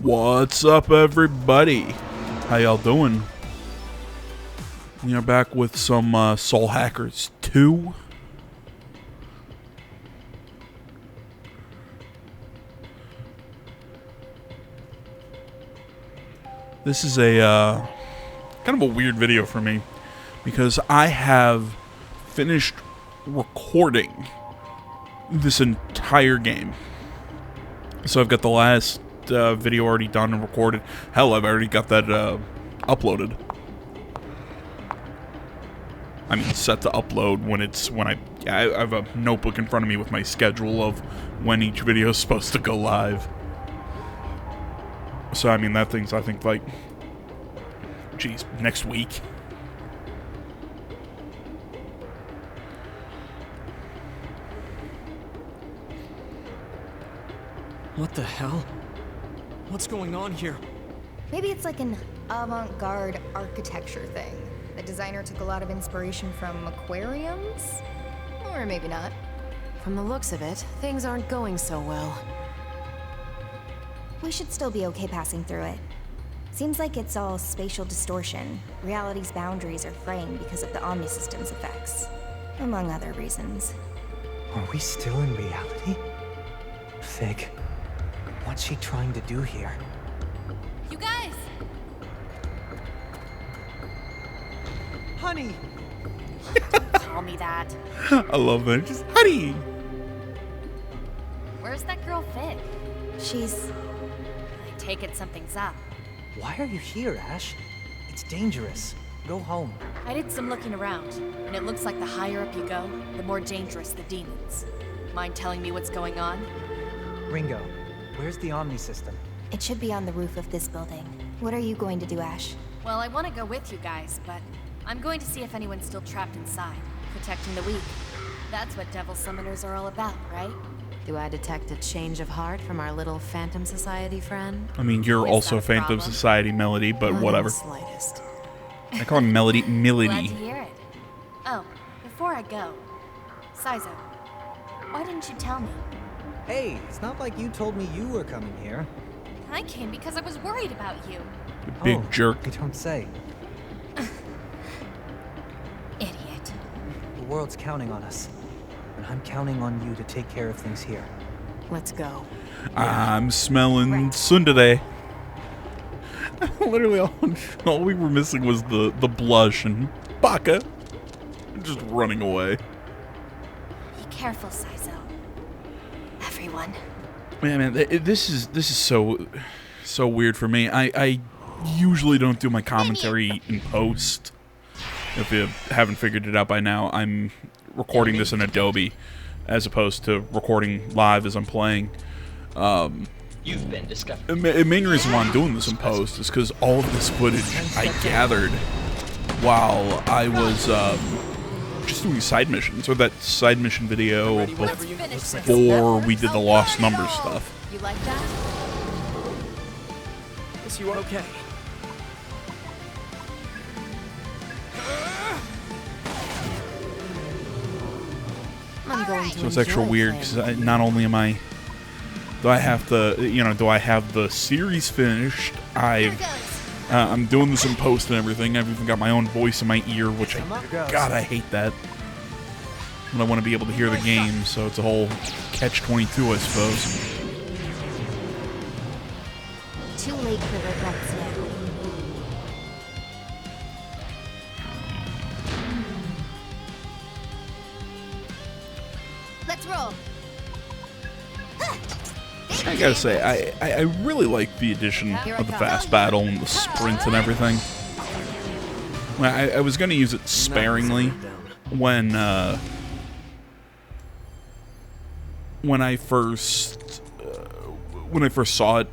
What's up, everybody? How y'all doing? We are back with some Soul Hackers 2. This is a kind of a weird video for me because I have finished recording this entire game. So I've got the last video already done and recorded. Hell, I've already got that uploaded. I mean, set to upload when I have a notebook in front of me with my schedule of when each video is supposed to go live. So I mean, that thing's, I think, like, geez, next week. What the hell? What's going on here? Maybe it's like an avant-garde architecture thing. The designer took a lot of inspiration from aquariums? Or maybe not. From the looks of it, things aren't going so well. We should still be okay passing through it. Seems like it's all spatial distortion. Reality's boundaries are fraying because of the Omnisystem's effects. Among other reasons. Are we still in reality? Fig, what's she trying to do here? You guys! Honey! Call me that. I love that. Just, honey! Where's that girl Fig? She's... I take it something's up. Why are you here, Ash? It's dangerous. Go home. I did some looking around, and it looks like the higher up you go, the more dangerous the demons. Mind telling me what's going on? Ringo, where's the Omni system? It should be on the roof of this building. What are you going to do, Ash? Well, I want to go with you guys, but I'm going to see if anyone's still trapped inside, protecting the weak. That's what Devil Summoners are all about, right? Do I detect a change of heart from our little Phantom Society friend? I mean, you're Is also that a Phantom problem? Society Melody, but Not whatever. in the slightest. I call him Melody. Glad to Melody. hear it. Oh, before I go, Saizo, why didn't you tell me? Hey, it's not like you told me you were coming here. I came because I was worried about you. Big Oh, jerk. You don't say. Idiot. The world's counting on us. And I'm counting on you to take care of things here. Let's go. I'm smelling tsundere. Literally, all we were missing was the blush and Baka just running away. Be careful, Saizo. Everyone. Man, this is so weird for me. I usually don't do my commentary in post. If you haven't figured it out by now, I'm recording this in Adobe as opposed to recording live as I'm playing. You've been discovered. The main reason why I'm doing this in post is because all of this footage I gathered while I was just doing side missions, or that side mission video before we did the Lost Numbers stuff. You like that? Yes, you are okay. I'm going to So it's extra enjoy weird playing. because not only am I, do I have the series finished? I'm doing this in post and everything. I've even got my own voice in my ear, which God, I hate that. And I want to be able to hear the game, so it's a whole catch-22, I suppose. Too late for regrets now. Let's roll. I gotta say, I really like the addition of the fast battle and the sprints and everything. I was gonna use it sparingly when I first saw it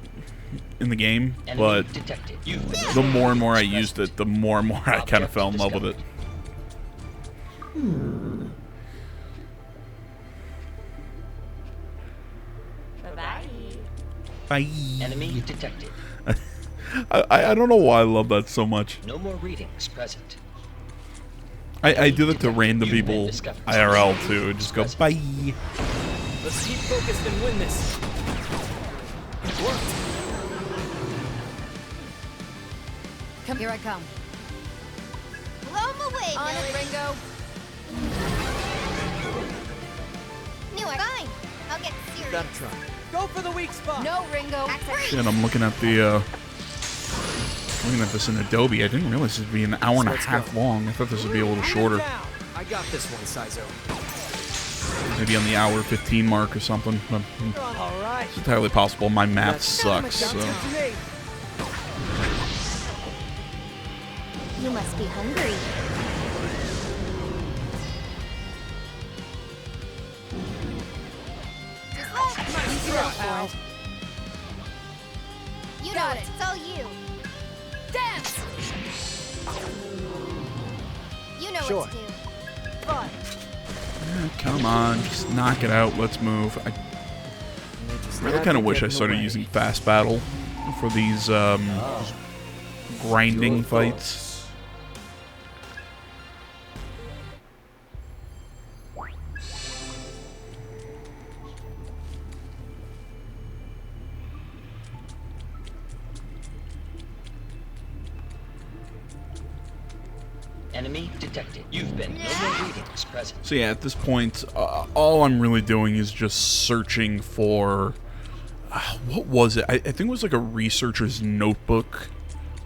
in the game, but Detected. You've been the more and more I used it, the more and more I kind of fell in love with it. Bye. Enemy detected. I don't know why I love that so much. No more readings present. I do that to random people IRL too. Just go bye. Let's keep focused and win this. It worked. Come here, I come. Blow 'em away, On it, Millard. Ringo. New fine. I'll get serious. Gotta try. Go for the weak spot. No, Ringo. Shit, I'm looking at this in Adobe. I didn't realize it'd be an hour and a Let's half go. long. I thought this would be a little shorter. Down. I got this one, Sizo. Maybe on the hour 15 mark or something. But All right. it's entirely possible. My math sucks. So. You must be hungry. You go for it. You know Got it. it. It's all you. Dance! You know Sure. what to do. Fine. Come on, just knock it out. Let's move. I really kind of wish I started using fast battle for these grinding fights. Enemy detected. You've been no more readings present. So yeah, at this point, all I'm really doing is just searching for what was it? I think it was like a researcher's notebook or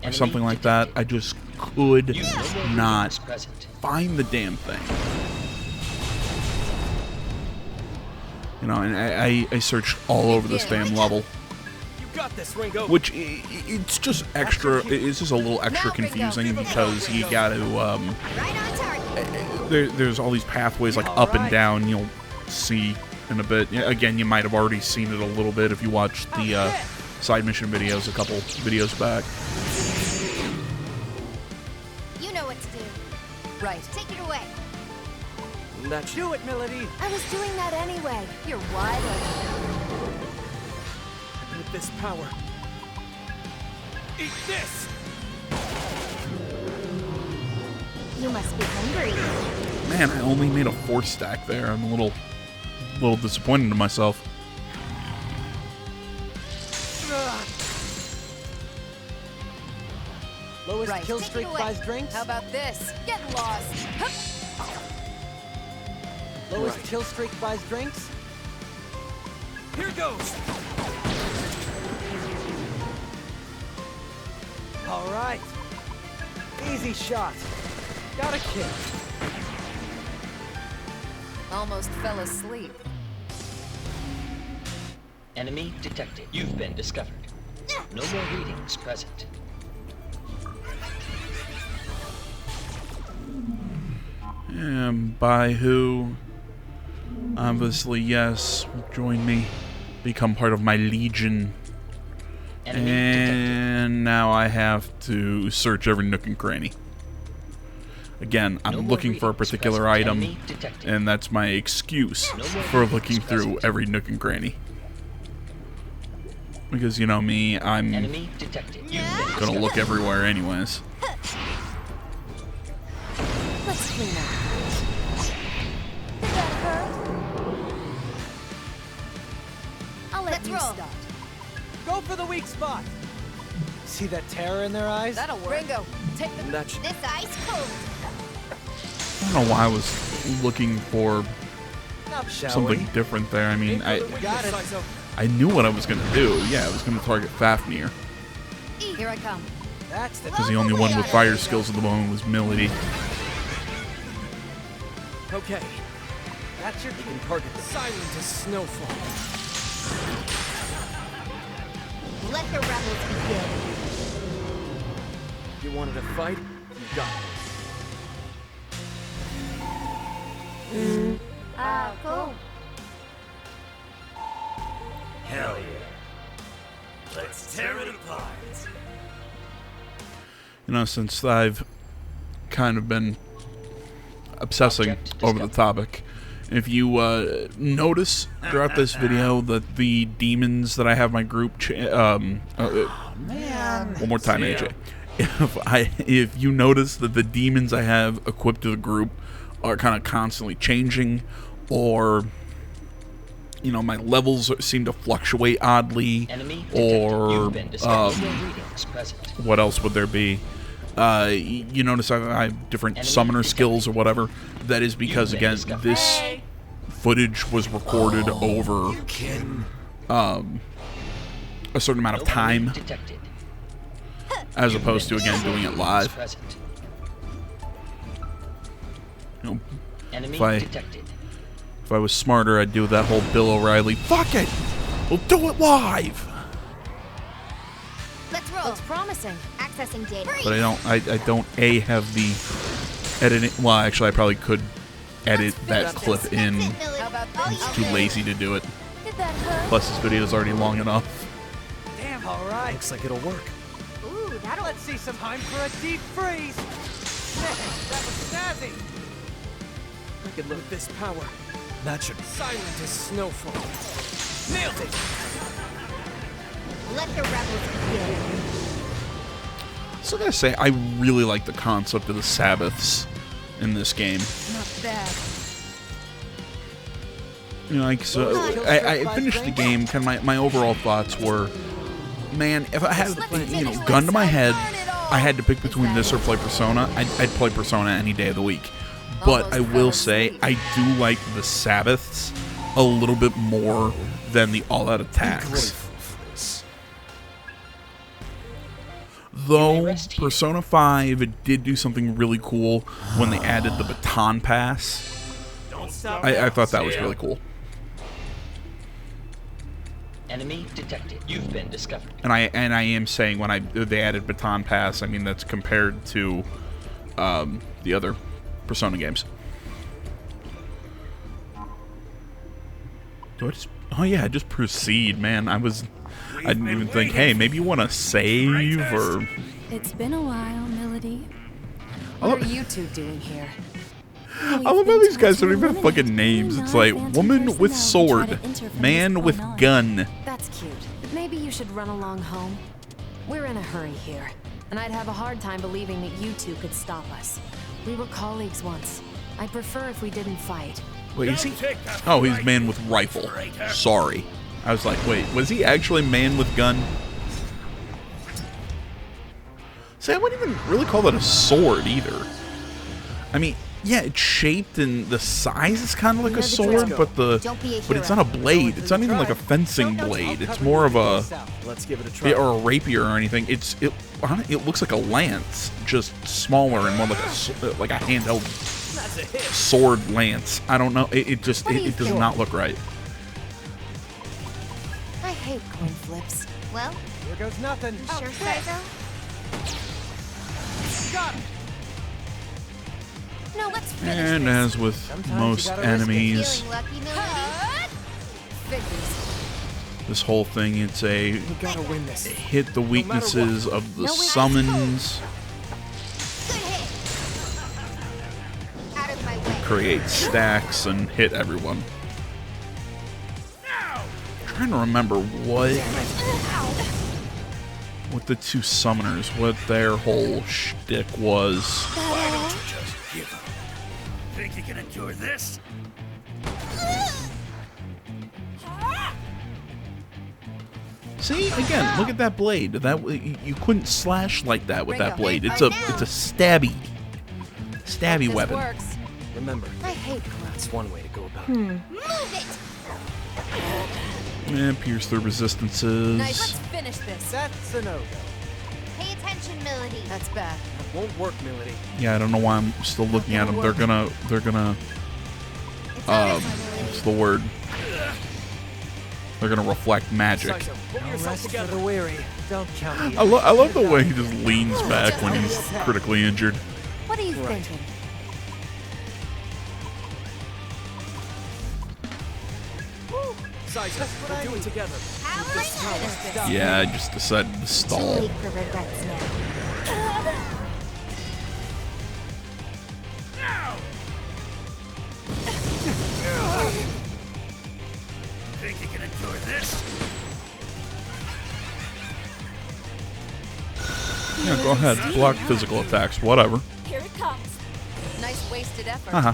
Enemy something like that. detected. I just could You've no more not readings present. find the damn thing. You know, and I searched all over this damn level, You got this, Ringo. which it's just extra. It's just a little extra Now, Ringo, confusing give 'em because you got to. Right on target. There's all these pathways like up and down. You'll see in a bit. Yeah, again, you might have already seen it a little bit if you watched the side mission videos a couple videos back. You know what to do. Right. Take it away. Let's do it, Melody. I was doing that anyway. You're wide open. With this power. Eat this. You must be hungry. Man, I only made a 4 stack there. I'm a little disappointed in myself. Lowest Right. kill Take it streak away. buys drinks. How about this? Get lost. Hup. Lowest kill streak buys drinks. Here goes. All right. Easy shot. Got a kill. Almost fell asleep. Enemy detected. You've been discovered. No more readings present. And by who? Obviously, yes. Join me. Become part of my legion. Enemy detected. And now I have to search every nook and cranny. Again, I'm No more looking for a readings particular present. item, Enemy detected. and that's my excuse No more for readings looking through present. every nook and cranny. Because, you know me, I'm Enemy detected. You've been gonna discovered. look everywhere anyways. Let's clean up. Did that hurt? I'll let Let's you roll. start. Go for the weak spot. See that terror in their eyes? That'll work. Ringo, take the... That's This ice cold. I don't know why I was looking for Up, shall something we? different there. I mean, I Got it. Sizo. I knew what I was gonna do. Yeah, I was gonna target Fafnir. Here I come. That's the Because the only one with fire skills at the moment was Milady. Okay. That's your You key. can target the silent as snowfall. Let the rebels begin. You wanted a fight? You got it. Cool. Hell yeah. Let's tear it apart. You know, since I've kind of been obsessing Object over the discovered. topic, if you notice throughout this video that the demons that I have my group, one more time, AJ. If you notice that the demons I have equipped to the group are kind of constantly changing, or you know, my levels seem to fluctuate oddly, Enemy detected. or You've been discovered. No more readings present. what else would there be? you notice I have different summoner skills or whatever. That is because, again, this footage was recorded over a certain amount of time, as opposed to, again, doing it live. You know, if I was smarter, I'd do that whole Bill O'Reilly, fuck it, we'll do it live. Let's roll. Looks promising. Accessing data. But I don't have the editing. Well, actually, I probably could edit that clip in. I'm just too lazy to do it. Did that hurt? Plus, this video is already long enough. Damn, all right. Looks like it'll work. Ooh, that'll... Let's see some time for a deep freeze. Man, that was snazzy. I could live this power. That should Silent as snowfall. Nailed it. Let the rebels begin. So I gotta say, I really like the concept of the Sabbaths in this game. Not bad. You know, like, so I finished the game. Kind of my overall thoughts were, man, if I had gun to my head, I had to pick between this or play Persona. I'd play Persona any day of the week. But I will say, I do like the Sabbaths a little bit more than the all-out attacks. Though Persona 5 did do something really cool when they added the baton pass. I thought that was really cool. Enemy detected. You've been discovered. And I am saying when they added baton pass, I mean that's compared to the other Persona games. Do I just? Oh yeah, I just proceed, man. I didn't even think, hey, maybe you want to save or. It's been a while, Melody. What are you two doing here? I love how these guys don't even have fucking names. It's like woman with sword, man with gun. That's cute. Maybe you should run along home. We're in a hurry here, and I'd have a hard time believing that you two could stop us. We were colleagues once. I'd prefer if we didn't fight. Wait, is he? Oh, he's man with rifle. Sorry. I was like, wait, was he actually man with gun? See, I wouldn't even really call that a sword either. I mean, yeah, it's shaped and the size is kind of like a sword, but it's not a blade. It's not even like a fencing blade. It's more of a Let's give it a try. or a rapier or anything. It looks like a lance, just smaller and more like a handheld sword lance. I don't know. It does not look right. I hate coin flips. Well, Here goes nothing. sure say so. Got it. No, let's finish And this. as with Sometimes you most gotta risk it. enemies, Feeling lucky, Melody? Figures. this whole thing, it's a We gotta win this. hit the weaknesses of the No, we're not. summons, Good hit. Out of my way. create stacks, and hit everyone. Trying to remember what the two summoners, what their whole shtick was. Why don't you just give up? Think you can endure this? See, again, look at that blade. That you couldn't slash like that with that blade. It's a stabby This weapon. works. Remember, I hate coins. that's one way to go about it. Move it. And pierce through resistances. Nice. Let's finish this. That's a no-go. Pay attention, Melody. That's bad. That won't work, Melody. Yeah, I don't know why I'm still looking at them. They're gonna It's all right, Melody. what's the word? They're gonna reflect magic. Psycho, pull No yourself rest for together. the weary. Don't count me I love the way he just leans back when he's critically injured. What are you thinking? Psycho, we'll do it together. How much time? Yeah, I just decided to Too stall. late for regrets now. Think you can endure this? Yeah, go ahead. Block physical attacks, whatever. Here it comes. Nice wasted effort. Haha.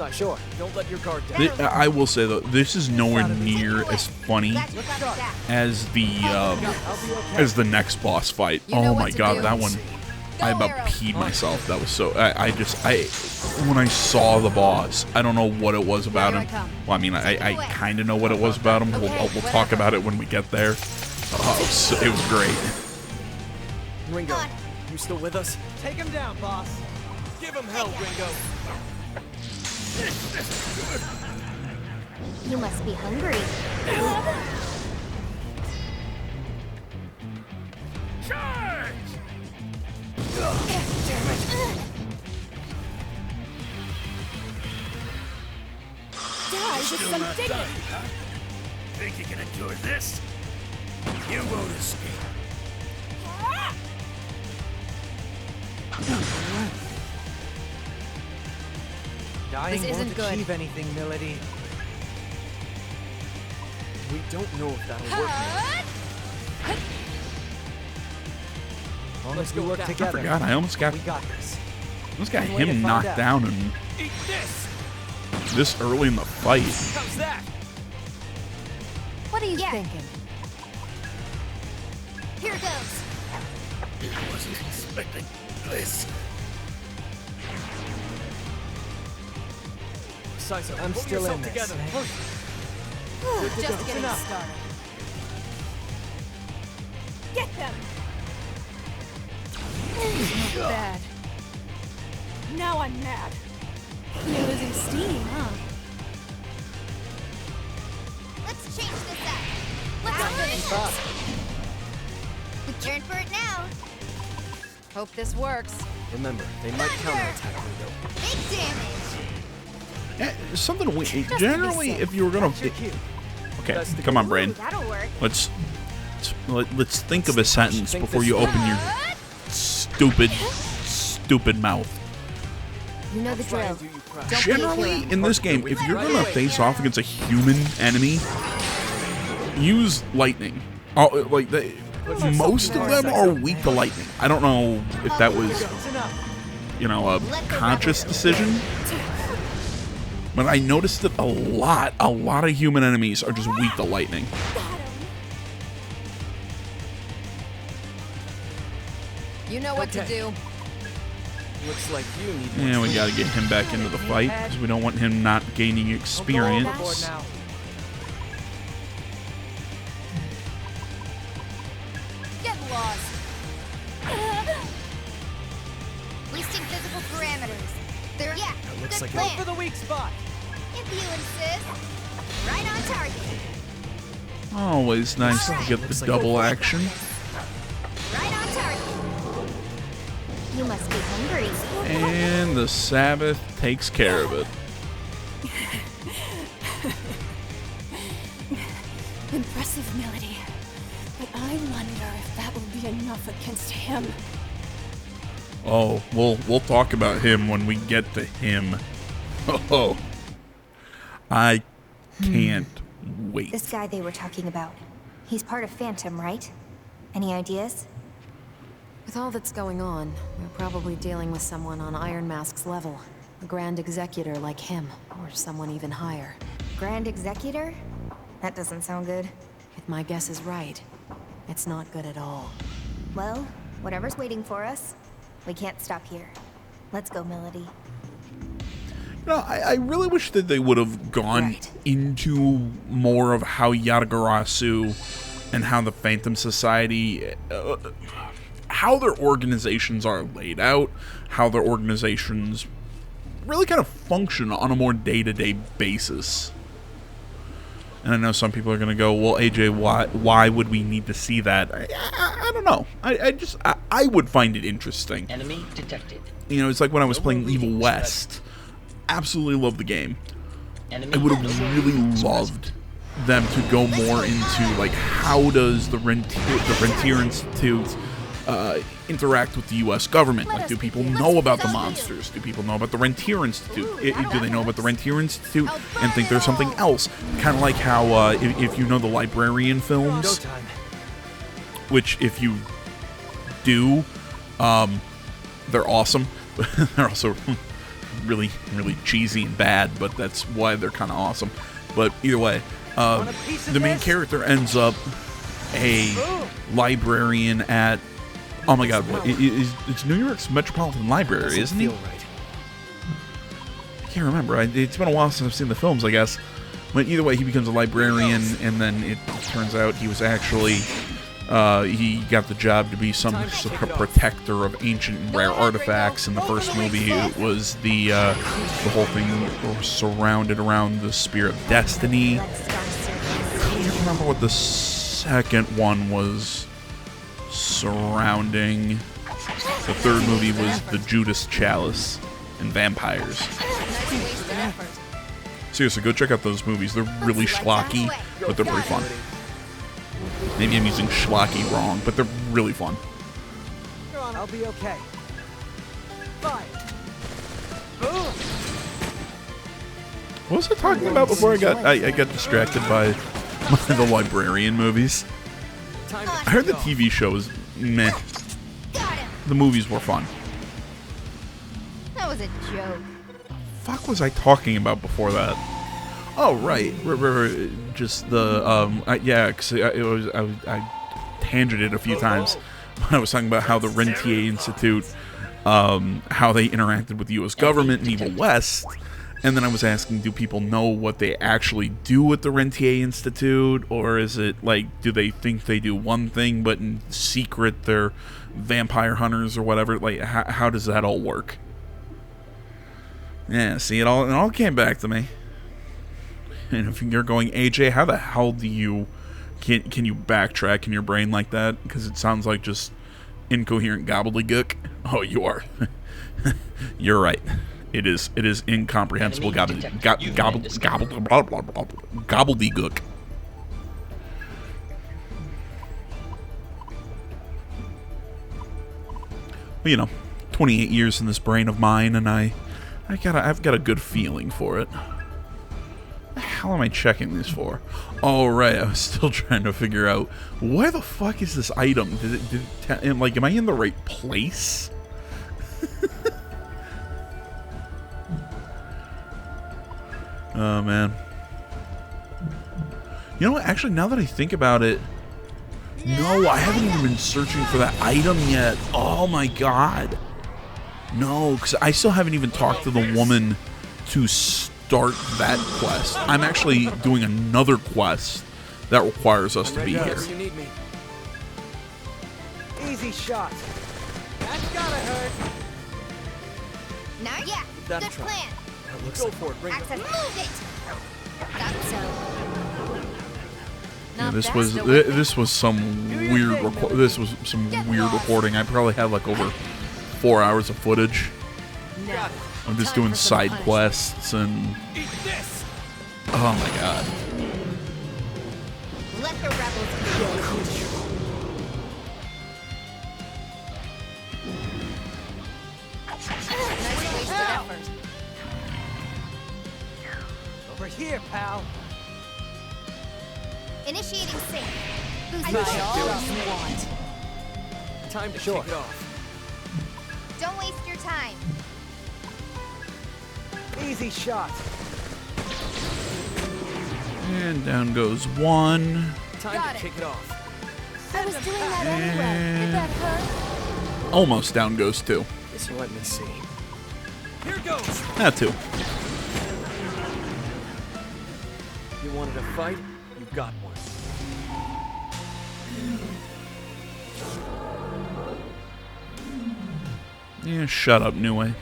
side. Sure. Don't let your guard down. I will say though, this is nowhere near as funny as the next boss fight. You know Oh what my to god, do. that one! I about Arrow. peed myself. That was so. When I saw the boss, I don't know what it was about Here I him. come. Well, I mean, I kind of know what it was about him. We'll talk about it when we get there. Oh, it was great. Ringo, you still with us? Take him down, boss. Give him hell, Ringo. You must be hungry. Charge! Die with Still some not dignity. done, huh? Think you can endure this? You won't escape. Dying This isn't won't good. achieve anything, Milady. We don't know if that'll work. As long as we work I together. forgot. I almost got We got this. him One way to find knocked out. down and Eat this. this early in the fight. How's that? What are you thinking? Here goes. I wasn't expecting this. Sizer, I'm pull still yourself in this, together. Snake. Push. Just getting enough. started. Get them! Bad. Now I'm mad. You're losing steam, huh? Let's change this up. Let's finish Up. Turn for it now. Hope this works. Remember, they might counterattack Ringo. Big damage. Something we be generally, safe. if you were gonna, That's your cue. okay, That's the come on, goal. brain. That'll work. Let's think of a sentence Think before this you through. open your stupid mouth. You know the Try drill. and do you proud. Don't be a Generally, hero. in this game, if you're gonna face off against a human enemy, use lightning. Most of them are weak to lightning. I don't know if that was, It's enough. a conscious decision, but I noticed that a lot of human enemies are just weak to lightning. You know what to Okay. do. Looks like you need more And we gotta get him back into the fight because we don't want him not gaining Overboard experience. now. Get lost. Boosting physical parameters. There. Yeah. looks Good like Go plan. for the weak spot. If you insist. Right on target. Always nice to get the double action. Right on target. You must be hungry. And the Sabbath takes care of it. Impressive melody. But I wonder if that will be enough against him. Oh, we'll talk about him when we get to him. Oh, I can't wait. This guy they were talking about. He's part of Phantom, right? Any ideas? With all that's going on, we're probably dealing with someone on Iron Mask's level. A Grand Executor like him, or someone even higher. Grand Executor? That doesn't sound good. If my guess is right, it's not good at all. Well, whatever's waiting for us, we can't stop here. Let's go, Melody. I really wish that they would have gone Right. into more of how Yatagarasu and how the Phantom Society, how their organizations are laid out, how their organizations really kind of function on a more day-to-day basis. And I know some people are going to go, well, AJ, why would we need to see that? I don't know. I would find it interesting. Enemy detected. You know, it's like when I was playing Evil West. Absolutely love the game. Enemy I would have no more really readings loved them to go more into, like, how does the Rentier Institute interact with the U.S. government? Like, do people know about the monsters? Do people know about the Rentier Institute? Do they know about the Rentier Institute and think there's something else? Kind of like how, if you know the Librarian Go films, time. which if you do, they're awesome. They're also really, really cheesy and bad, but that's why they're kind of awesome. But either way, the main character ends up a librarian at, oh my god, it's New York's Metropolitan Library, isn't he? I can't remember. It's been a while since I've seen the films, I guess. But either way, he becomes a librarian, and then it turns out he was actually, he got the job to be some sort of protector of ancient and rare artifacts. In the first movie, it was the whole thing surrounded around the Spear of Destiny. I can't remember what the second one was surrounding. The third movie was the Judas Chalice and vampires. Seriously, go check out those movies. They're really schlocky, but they're pretty fun. Maybe I'm using schlocky wrong, but they're really fun. I'll be okay. Fine. Boom. What was I talking about before I got distracted by the librarian movies? I heard the TV show was meh. The movies were fun. That was a joke. Fuck was I talking about before that? Oh right, just the yeah, because I tangented a few times when I was talking about how the Rentier Institute, how they interacted with the U.S. government and Evil West, and then I was asking, do people know what they actually do at the Rentier Institute, or is it like, do they think they do one thing but in secret they're vampire hunters or whatever? Like, how does that all work? Yeah, see, it all came back to me. And if you're going, AJ, how the hell do you can you backtrack in your brain like that? Because it sounds like just incoherent gobbledygook. Oh, you are. You're right. It is incomprehensible gobbledygook. Well, you know, 28 years in this brain of mine, and I've got a good feeling for it. What the hell am I checking this for? Oh, right, I was still trying to figure out where the fuck is this item? Am I in the right place? Oh man. You know what? Actually, now that I think about it, no, I haven't even been searching for that item yet. Oh my god. No, because I still haven't even talked to the woman to start that quest. I'm actually doing another quest that requires us to be here. You need me. Easy shot. That's gotta hurt. Nice. Yeah, That's good right. plan. That looks Go for it, Ringo. Access, move it. That's so. Yeah, this was some weird recording. I probably had like over 4 hours of footage. I'm just doing side quests and oh my god. Let the rebels kill. Nice wasted effort. Over here, pal. Initiating sync. Try all you want. Time to kick it off. Don't waste your time. Easy shot. And down goes one. Time to kick it off. I was doing that anyway. Did that hurt? Almost down goes two. So let me see. Here goes. Two. You wanted a fight? You got one. Yeah, shut up, New Way.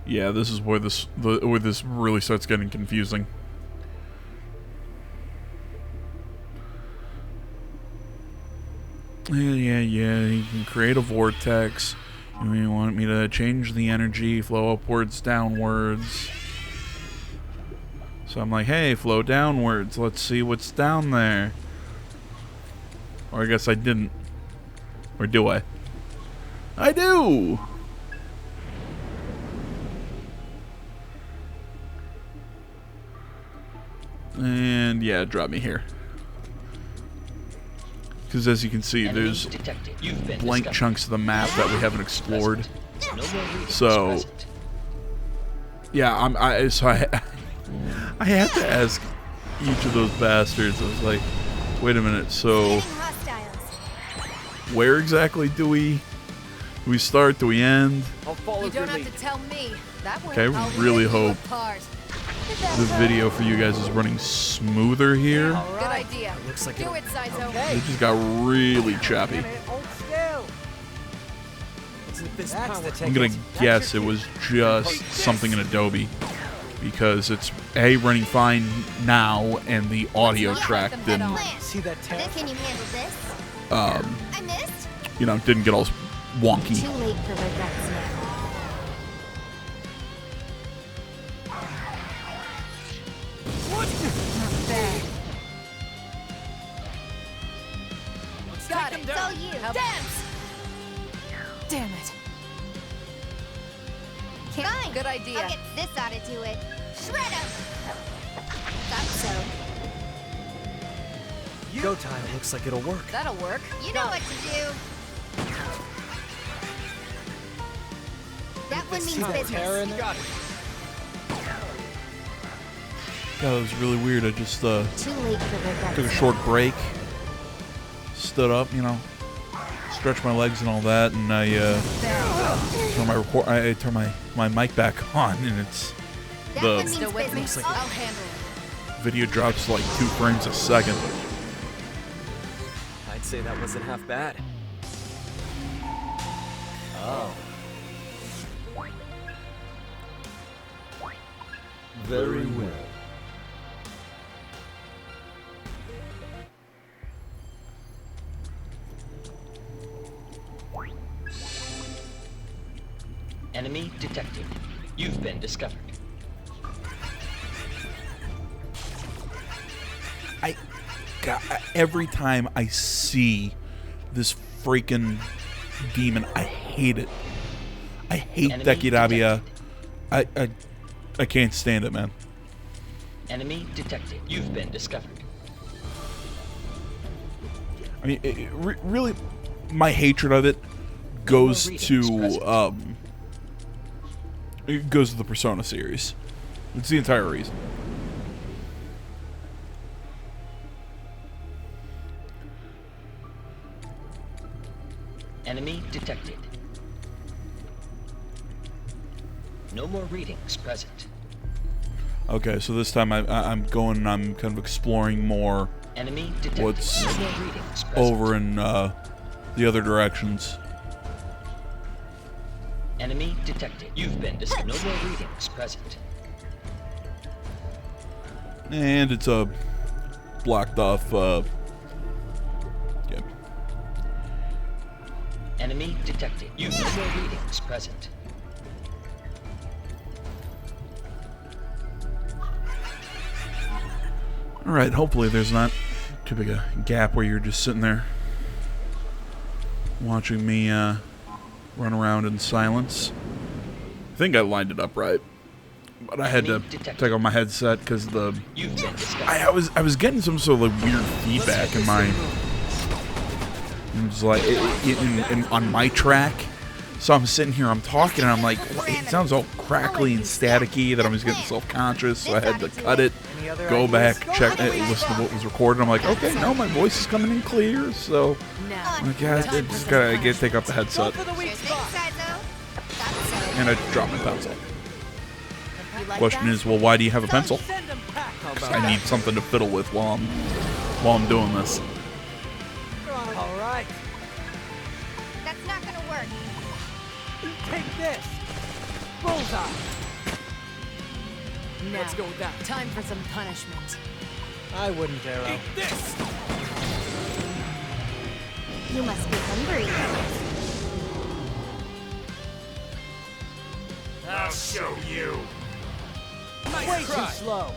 Yeah, this is where this really starts getting confusing. Yeah, you can create a vortex. You want me to change the energy, flow upwards, downwards. So I'm like, hey, flow downwards. Let's see what's down there. Or I guess I didn't. Or do I? I do! And yeah, drop me here. Because as you can see, there's blank chunks of the map that we haven't explored. So, yeah, I had to ask each of those bastards. I was like, wait a minute, so where exactly do we start? Do we end? You don't have to tell me. That Okay, I really hope the video for you guys is running smoother here. Good idea. Looks like Do it, Saizo. It just got really choppy. Hold still. That's the I'm ticket. gonna guess it was just something in Adobe because it's running fine now and the audio track didn't See that tab? Can you handle this? I missed. didn't get all wonky. Too late for regrets now. Got it. It's all you. Dance! Damn it. Fine. Good idea. I'll get this out of do it. Shred 'em. Thought so. Go time. Looks like it'll work. That'll work. You know what to do. That one means business. Got it. God, it was really weird. I just Too late for regrets. took a short break, stood up, stretched my legs and all that, and I turned my mic back on, and it's That one the means Still with me? business. I'll handle it. video drops like 2 frames a second. I'd say that wasn't half bad. Oh. Very well. Enemy detected. You've been discovered. Every time I see this freaking demon, I hate it. I hate Enemy Dekirabia. I can't stand it, man. Enemy detected. You've been discovered. I mean, really, my hatred of it goes to it goes to the Persona series. It's the entire reason. Enemy detected. No more readings present. Okay, so this time I'm going and I'm kind of exploring more Enemy detected. what's No more readings present. over in the other directions. Enemy detected. You've been discovered. No more readings present. And it's a blocked off. Yeah. Enemy detected. You've no more readings present. All right. Hopefully, there's not too big a gap where you're just sitting there watching me run around in silence. I think I lined it up right, but I had to take off my headset because the You've been discovered. I was getting some sort of like weird feedback in my. It was like on my track. So I'm sitting here, I'm talking, and I'm like, it sounds all crackly and staticky that I'm just getting self-conscious. So I had to cut it, go back, check, listen to what was recorded. I'm like, okay, no, my voice is coming in clear. So I just gotta take off the headset, Sure thing, Saizo. Thought so. and I dropped my pencil. Question is, well, why do you have a pencil? Send 'em back. 'Cause I need something to fiddle with while I'm doing this. All right. That's not gonna work. Take this. Bullseye. Now, Let's go with that. time for some punishment. I wouldn't, Arrow. This. You must be hungry. I'll show you. Way too slow.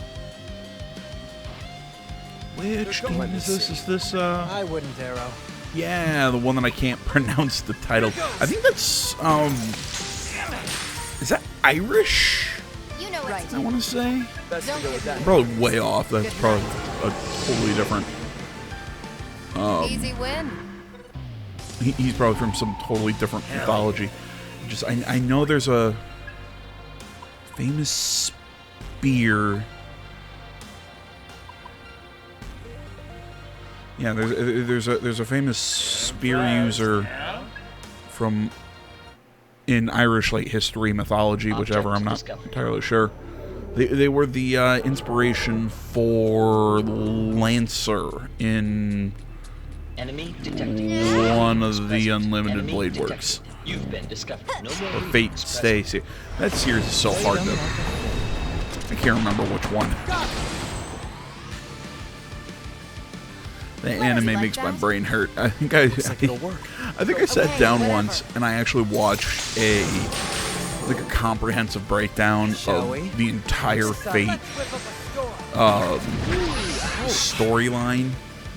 Which game is this? Is this I wouldn't, Arrow. Yeah, the one that I can't pronounce the title. I think that's, is that Irish? You know what to I do. want to say. Best to go with that. Probably way off. That's probably a totally different. Easy win. He's probably from some totally different mythology. Just I know there's a famous spear. Yeah, there's a famous spear user from in Irish like history, mythology, whichever. I'm not entirely sure. They were the inspiration for Lancer in Enemy detected. one of the Present. Unlimited Enemy Blade detected. Works. You've been discovered. No more Or readings Fate present. Stay. That series is so hard to. I can't remember which one. The anime like makes my that? brain hurt. I think I sat down once and I actually watched a comprehensive breakdown Shall of we? the entire Fate Let's whip up a storm. storyline,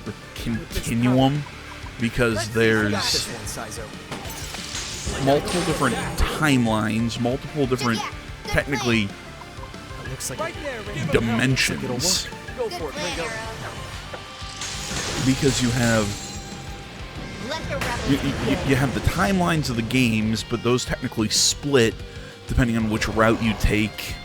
the continuum, because there's This one, Saizo. multiple different timelines, multiple different, technically, It looks like Right there, Ringo. dimensions. Go for it, Ringo. Because you have Let the rebels you have the timelines of the games, but those technically split depending on which route you take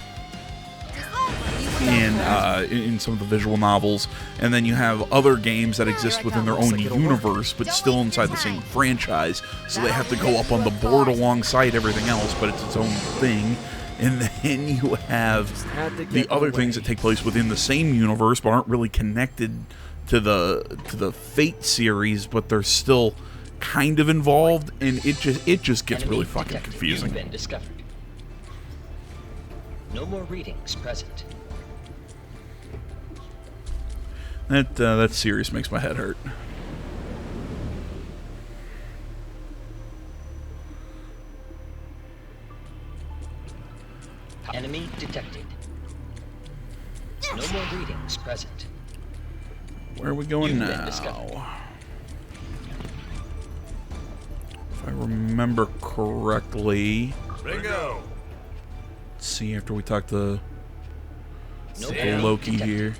in some of the visual novels, and then you have other games that exist within their own universe, but still inside the same franchise. So they have to go up on the board alongside everything else, but it's its own thing. And then you have the other things that take place within the same universe, but aren't really connected to the Fate series, but they're still kind of involved, and it just gets Enemy really fucking detected. confusing. You've been discovered. No more readings present. That series makes my head hurt. Enemy detected. No more readings present. Where are we going You've been now? discovered. If I remember correctly, Ringo! let's see after we talk to No to more Loki detected. here.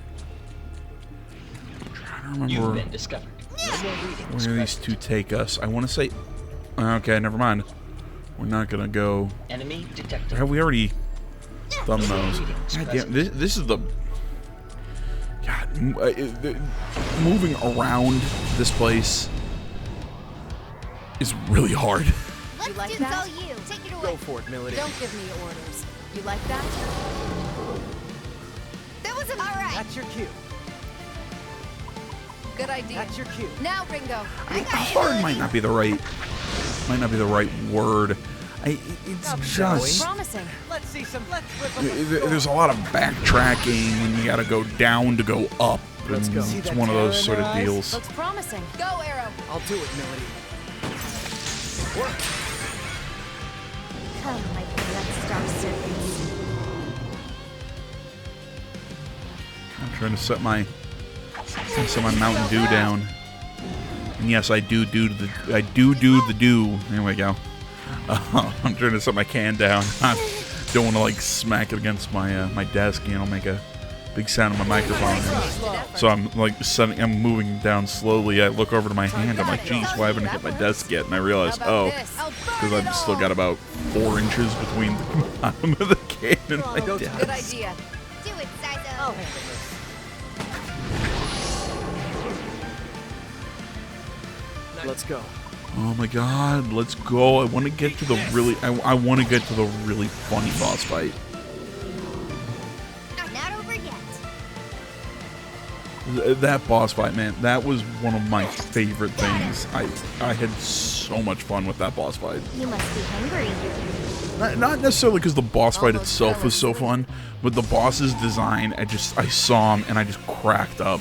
Trying to You've remember been discovered. No more readings where these present. two take us. I want to say, okay, never mind. We're not gonna go. Enemy detected. Have we already done No more those? readings God damn, present. this is the. God, moving around this place is really hard. Let's like do that? go you. Take it away. Go for it, Milady. Don't give me orders. You like that? That was all right. That's your cue. Good idea. That's your cue. Now, Ringo. Hard might not be the right word. It's just Promising. Let's see some. Let's whip up a storm. there's a lot of backtracking and you got to go down to go up. Let's and go. It's See that one of those terror in sort their of eyes? deals. Looks promising. Go, Arrow. I'll do it, Milady. Work. Come, my blood star serpents. I'm trying to set my Mountain Dew down. And yes, I do the do. There we go. I'm trying to set my can down. I don't want to like smack it against my my desk, make a big sound in my microphone. So I'm like I'm moving down slowly. I look over to my hand. I'm like, geez, why haven't I hit my desk yet? And I realize, How about oh, this? because I've still got about 4 inches between the bottom of the can and my Good desk. idea. Do it, Saizo. I'll handle this. Let's go. Oh my god, let's go. I want to get to the really I want to get to the really funny boss fight. Not over yet. That boss fight, man, that was one of my favorite things. I had so much fun with that boss fight. You must be hungry. Not necessarily because the boss fight Almost itself was so fun, but the boss's design, I saw him and I just cracked up.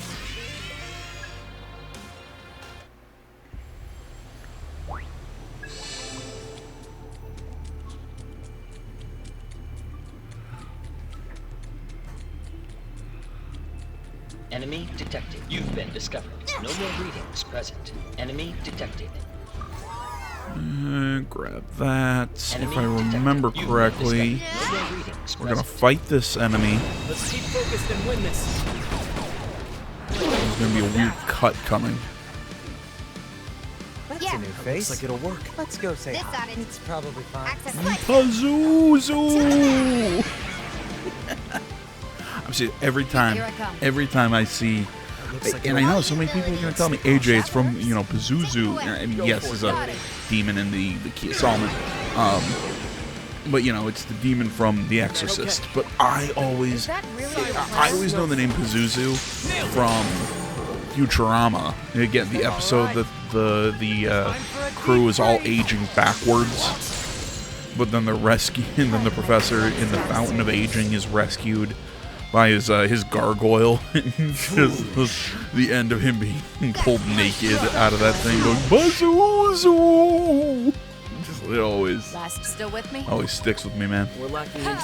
Enemy detected. You've been discovered. No more readings present. Enemy detected. Grab that. Enemy If I remember detected. You've been correctly, discovered. No more readings we're gonna present. fight this enemy. Let's keep focused and win this. There's gonna be a weird cut coming. That's Yeah. a new face. Looks like it'll work. Let's go say This hi. oughta- It's probably fine. Access flight. Pazuzu! I'm serious, every Here time I come. I see, Looks like and I know so many people are gonna tell me, AJ, it's from Pazuzu. I mean, yes, it's a demon in the Key of Solomon, but it's the demon from The Exorcist. But I always know the name Pazuzu from Futurama. And again, the episode that the crew is all aging backwards, but then the professor in the Fountain of Aging is rescued by his gargoyle. Just the end of him being pulled naked out of that thing, going Pazuzu. It always Still with me? sticks with me, man. We're lacking God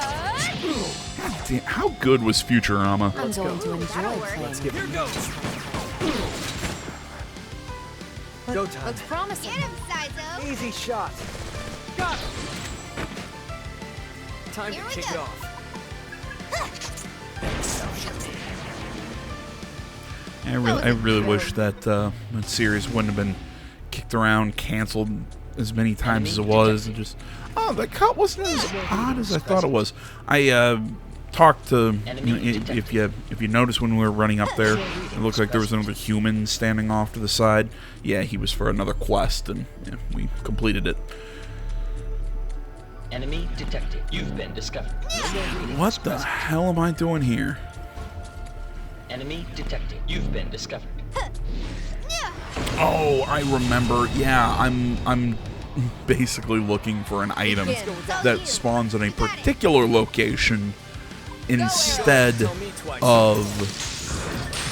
damn, how good was Futurama? I'm going to enjoy playing. Here goes. Go time. Looks promising. Get him, Saizo! Easy shot. Got it. Time Here to we kick go. it off. I really wish that that series wouldn't have been kicked around, canceled as many times as it was, and just the cut wasn't as odd as I thought it was. I talked to if you notice when we were running up there, it looks like there was another human standing off to the side. Yeah, he was for another quest, and we completed it. Enemy detected. You've been discovered. No more readings What the present. hell am I doing here? Enemy detected. You've been discovered. Oh, I remember. Yeah, I'm basically looking for an item that spawns in a particular location instead of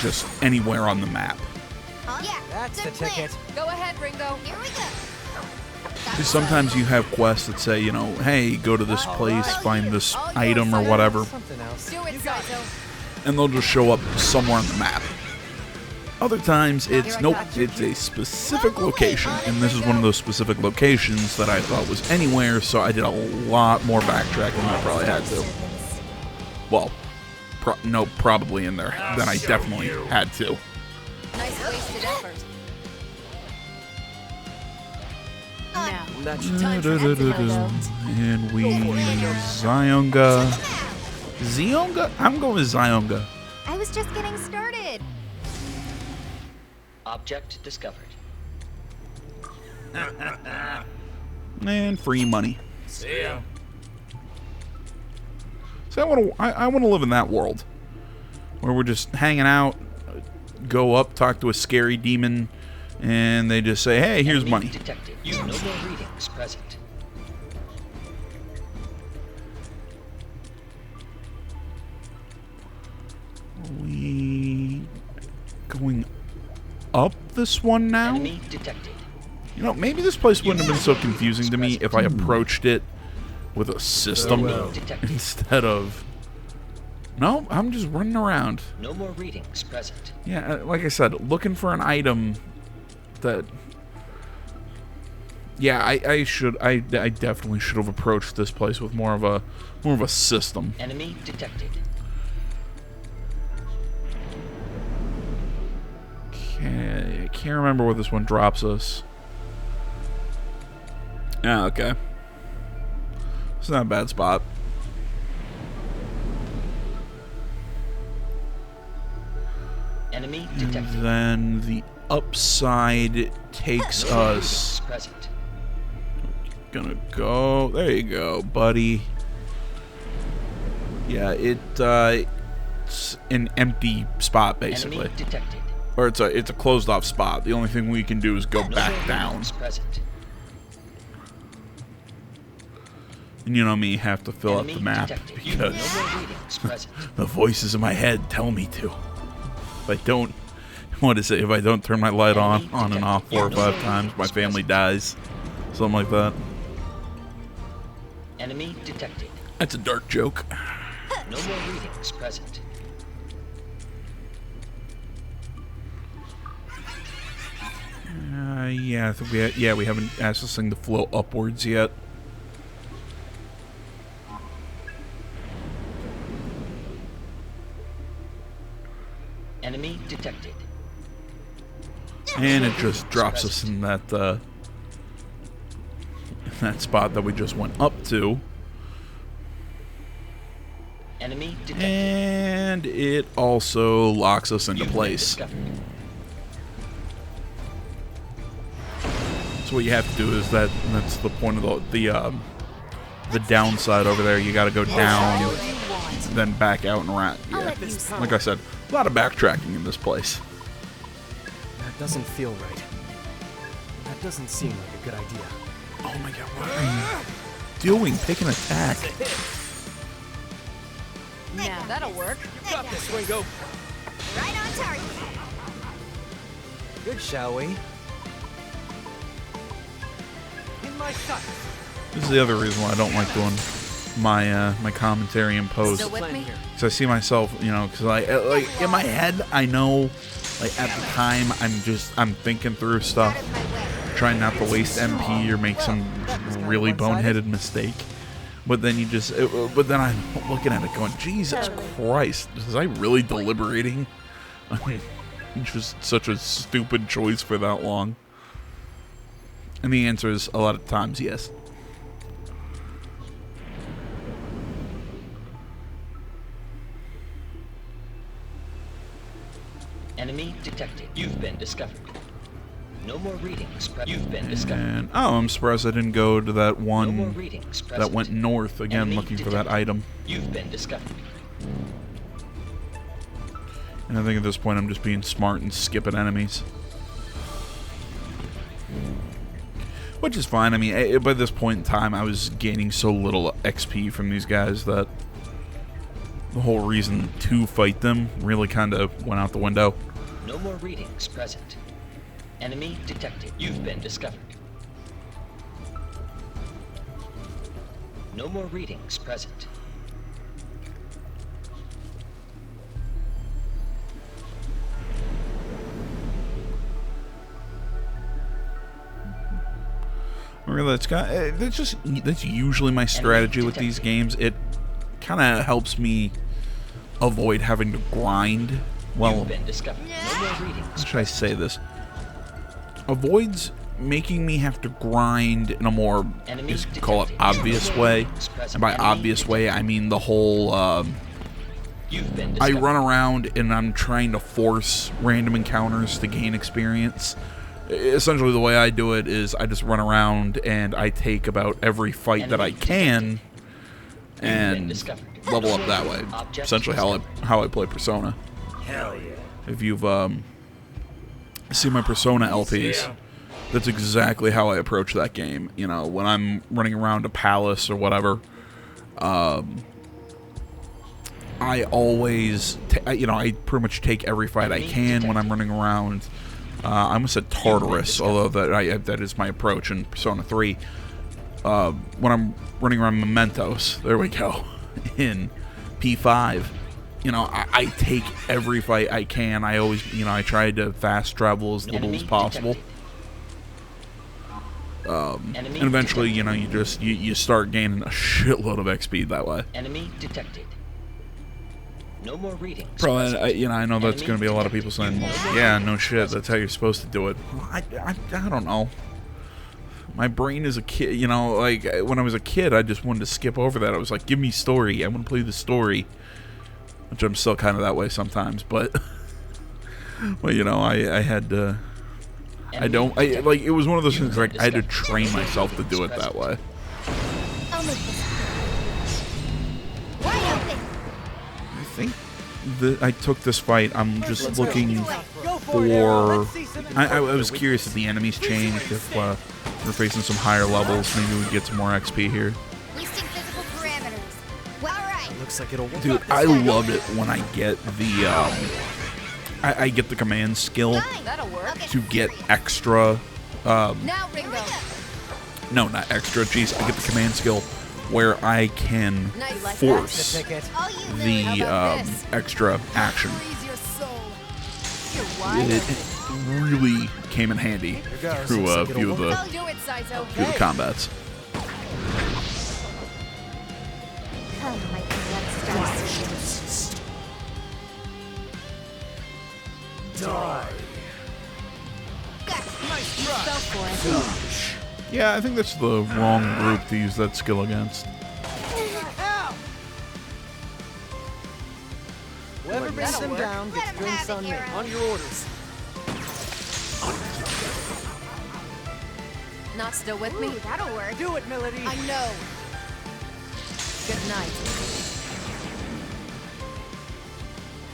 just anywhere on the map. Yeah, That's the good plan. ticket. Go ahead, Ringo. Here we go. Because sometimes you have quests that say, hey, go to this place, find this item or whatever, Something else. Do it, Saizo. and they'll just show up somewhere on the map. Other times, it's nope, it's a specific location, and this is one of those specific locations that I thought was anywhere, so I did a lot more backtracking than I probably had to. Well, probably in there than I definitely had to. Nice wasted effort. Now, That time for Epsilon. And we Zionga. I'm going with Zionga. I was just getting started. Object discovered. And free money. See ya. So I want to live in that world where we're just hanging out, go up, talk to a scary demon, and they just say, "Hey, here's Enemy money." detected. You no more readings present. We going up this one now? Enemy detected. Maybe this place wouldn't have been so confusing to me if I approached it with a system Detected. instead of. No, I'm just running around. No more readings present. Yeah, like I said, looking for an item that. Yeah, I definitely should have approached this place with more of a system. Enemy detected. I can't remember where this one drops us. Yeah, okay. It's not a bad spot. Enemy And detected. then the upside takes No more us. readings present. Gonna go. There you go, buddy. Yeah, it's an empty spot basically, Enemy detected. or it's a closed off spot. The only thing we can do is go No back more down. readings present. And you know me, have to fill out Enemy the map detected. You because no more readings present. the voices in my head tell me to. If I don't, what is it? If I don't turn my light on and off 4 or 5 times, my family dies. Something like that. Enemy detected. That's a dark joke. No more readings present. Yeah, I think we haven't asked this thing to float upwards yet. Enemy detected. And it just drops us in that spot that we just went up to. Enemy detected. And it also locks us into You've been place. discovered. So what you have to do is that's the point of the downside over there. You got to go down, then back out and around. Yeah, like I said, a lot of backtracking in this place. That doesn't feel right. That doesn't seem like a good idea. Oh my god, what are you doing? Pick an attack. Yeah, that'll work. You got this, Ringo. Right on target. Good, shall we? In my sight. This is the other reason why I don't like doing my my commentary in post. Still with me? Because I see myself, you know, because like in my head, I know, like at the time, I'm thinking through stuff, trying not to waste MP or make some really boneheaded mistake. But then I'm looking at it going, Jesus Christ, was I really deliberating? Just such a stupid choice for that long. And the answer is a lot of times yes. Enemy detected. You've been discovered. No more readings. You've been discovered. And I'm surprised I didn't go to that No more one readings. that went north again, Enemy looking for that detected. item. You've been discovered. And I think at this point I'm just being smart and skipping enemies. Which is fine. I mean, by this point in time, I was gaining so little XP from these guys that the whole reason to fight them really kind of went out the window. No more readings present. Enemy detected. You've been discovered. No more readings present. Remember, that's usually my strategy with these games. It kind of helps me avoid having to grind. Well, You've been discovered. No more readings. how should I say this? Avoids making me have to grind in a more, just call it obvious way. And by obvious way, I mean the whole, You've been I discovered. run around and I'm trying to force random encounters to gain experience. Essentially, the way I do it is I just run around and I take about every fight that I can and level up that way. Essentially, how I play Persona. Hell yeah. If you've seen my Persona LPs, that's exactly how I approach that game. You know, when I'm running around a palace or whatever, I always, I pretty much take every fight I can when I'm running around. I almost said Tartarus, although that is my approach in Persona 3. When I'm running around Mementos, there we go, in P5, I take every fight I can. I always, I try to fast travel as little as possible. And eventually, you start gaining a shitload of XP that way. Enemy detected. No more readings. Probably, I know that's going to be a lot of people saying, yeah, no shit, that's how you're supposed to do it. Well, I don't know. My brain is a kid, like, when I was a kid, I just wanted to skip over that. I was like, give me story. I want to play the story. Which I'm still kind of that way sometimes, but, I had to, it was one of those things, like, I had to train myself to do it that way. I'll make this wide open. I think I took this fight. I'm just looking Go for it, Arrow. for. Let's see some I was curious if the enemies changed. If we're facing some higher levels, maybe we get some more XP here. Listing physical parameters. Well, all right. Looks like it'll work. Dude, I love it when I get the I get the command skill That'll work. to get extra. Now, Ringo. No, not extra. Jeez, I get the command skill where I can Nice. force Ticket. All you the extra action. Freeze your soul. You're wide open. really came in handy through a few of the I'll do it, Saizo. combats. Come, my blood stars. Yeah, I think that's the wrong group to use that skill against. Ow! Whoever brings them down gets drinks on me. On your orders. Not still with me? That'll work. Do it, Melody. I know. Good night.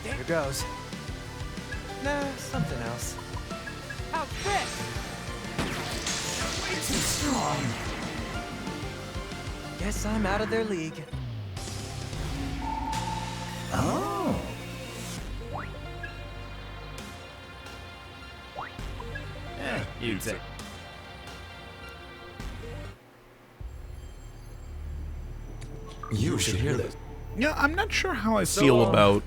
Here goes. Nah, something else. How's this? Way too strong. Guess I'm out of their league. Oh. Yeah, you'd say. You should hear this. Yeah, I'm not sure how I feel about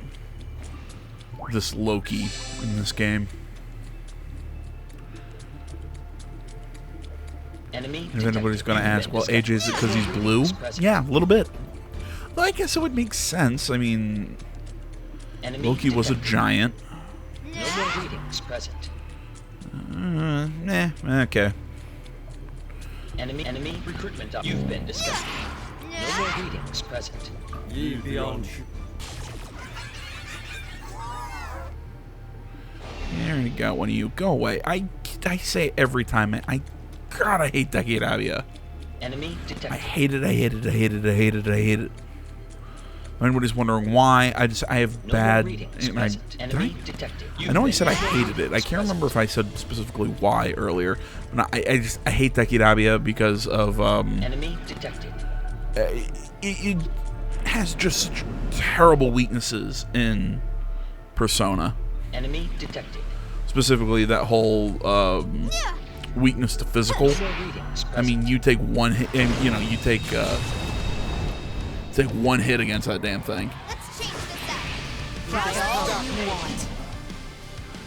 this Loki in this game. Enemy If anybody's going to detected. ask, well, AJ, is it because he's blue? Yeah, a little bit. Well, I guess it would make sense. I mean, Enemy Loki was a detected. giant. No more readings present. Okay. Enemy recruitment up. You've been discovered. No more readings present. Ye beyond. There you go, one of you. Go away. I say it every time. God, I hate Deki Arabia. Enemy detected. I hate it, I hate it, I hate it, I hate it, I hate it. If anybody's wondering why, I have No bad... more readings did present. I Enemy detected. I know I said I hated it. I can't remember if I said specifically why earlier. But I hate Deki Arabia because of... Enemy detected. it has just such terrible weaknesses in Persona. Enemy detected. Specifically, that whole weakness to physical. No more readings present. I mean, you take one hit, and you take one hit against that damn thing. Let's change this up. Try all you want.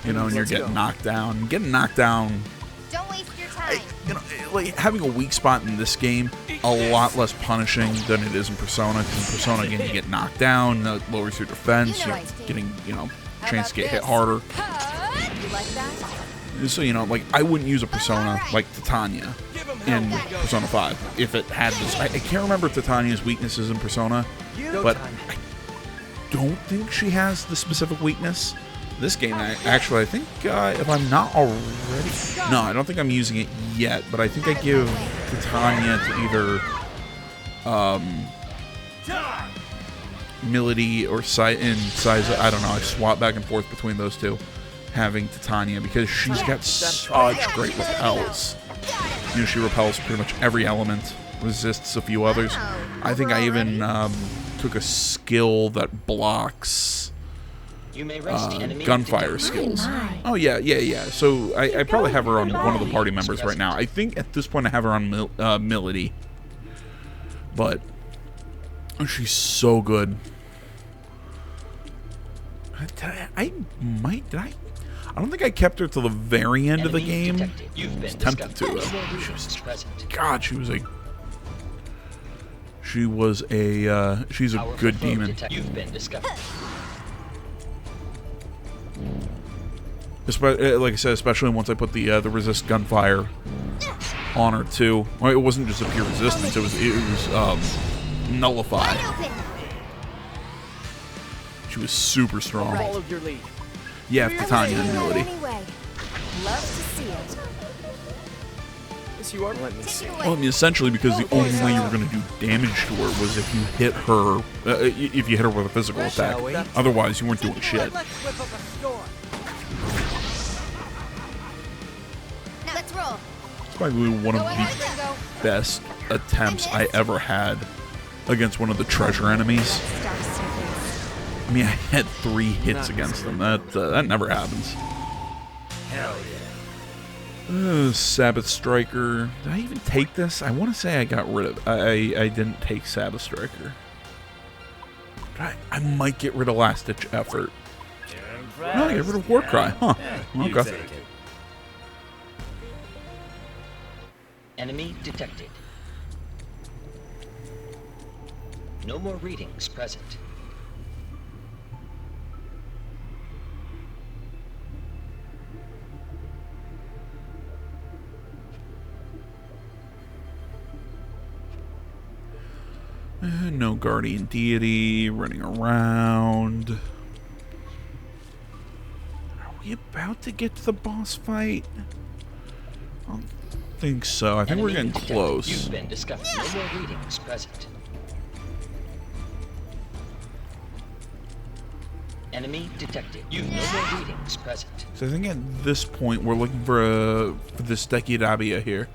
And you're getting knocked down. Getting knocked down. Don't waste your time. Like having a weak spot in this game, a lot less punishing than it is in Persona. Because in Persona, again, you get knocked down, that lowers your defense, you're getting, chance to get hit harder. You like that? So, like, I wouldn't use a Persona like Titania in Persona 5 if it had this. I can't remember Titania's weaknesses in Persona, but I don't think she has the specific weakness. This game, I think, if I'm not already... No, I don't think I'm using it yet, but I think I give Titania to either Milady or Saizo. I don't know, I swap back and forth between those two, having Titania, because she's got such great repels. She repels pretty much every element, resists a few others. I think I even took a skill that blocks You may rest the enemy gunfire detected. skills. Oh, yeah. So I probably have her on one of the party members right now. I think at this point I have her on Milady. But she's so good. I don't think I kept her till the very end of the Enemy game. detected. You've I was been tempted to. discovered. No more readings present. God, she's a Powerful good foe demon. detected. You've been discovered. Like I said, especially once I put the resist gunfire on her too. Well, it wasn't just a pure resistance; it was nullify. She was super strong. Followed your lead. Yeah, Titania and Milady. Anyway, Love to see it. Yes, you are. Let me see. Well, I mean, essentially because the only way you were going to do damage to her was if you hit her, with a physical attack. Shall we? Otherwise, you weren't doing shit. Let's whip up a storm. now let's roll. It's probably one of Go ahead, the Gringo. best attempts I ever had against one of the treasure enemies. Star Surface. I mean, I had 3 hits against them. That never happens. Hell yeah. Sabbath Striker. Did I even take this? I want to say I got rid of. I didn't take Sabbath Striker. I might get rid of Last Ditch Effort. No, I get rid of Warcry. Huh? You Okay. take it. Enemy detected. No more readings present. No guardian deity running around. Are we about to get to the boss fight? I don't think so. I think we're getting close. You've been discovered. No more readings present. Enemy detected. You've no more readings present. So I think at this point we're looking for this Dekirabia here.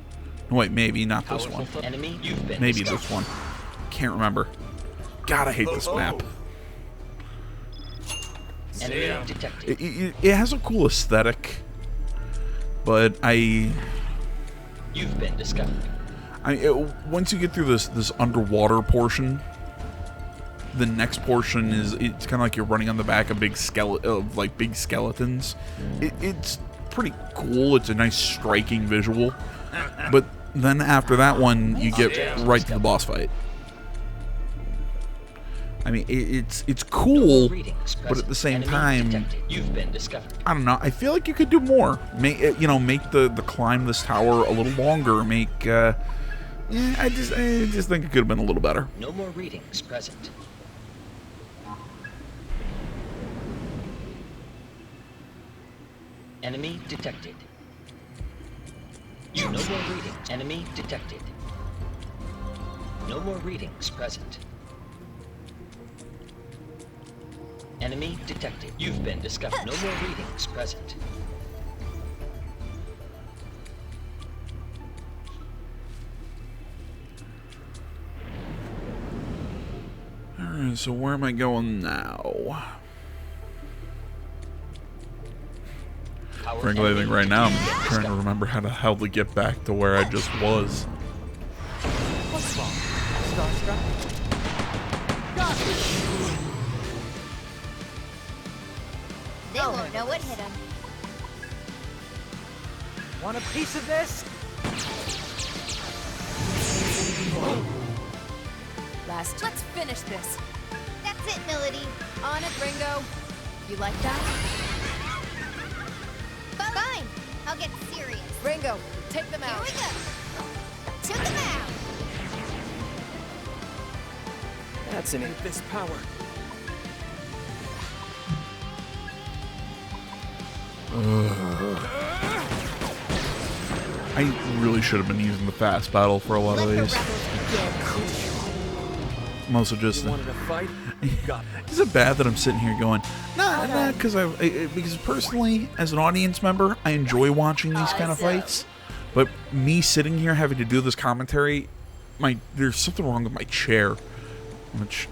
No, wait, maybe not this one. Enemy, you've been Maybe discovered. this one. Can't remember. God, I hate this map. Enemy detected. It has a cool aesthetic, but You've been discovered. once you get through this underwater portion, the next portion it's kind of like you're running on the back of big skeletons. It's pretty cool. It's a nice striking visual, but then after that one, you get right to the boss fight. I mean, it's cool, but at the same time, You've been discovered. I don't know. I feel like you could do more. Make the climb this tower a little longer. I just think it could have been a little better. No more readings present. Enemy detected. No more readings. Enemy detected. No more readings present. Enemy detected. You've been discovered. No more readings present. Alright, so where am I going now? Frankly, I think right now I'm trying to remember how the hell to get back to where I just was. What's wrong? Starstruck? Got it! They won't know what hit them. Want a piece of this? Let's finish this. That's it, Melody. On it, Ringo. You like that? Fine. I'll get serious. Ringo, take them Here out. we go. Took them out. That's an this power. I really should have been using the fast battle for a lot of these. I'm also just. Wanted a fight? Got it. Is it bad that I'm sitting here going, nah, because personally, as an audience member, I enjoy watching these kind of fights. But me sitting here having to do this commentary, there's something wrong with my chair, which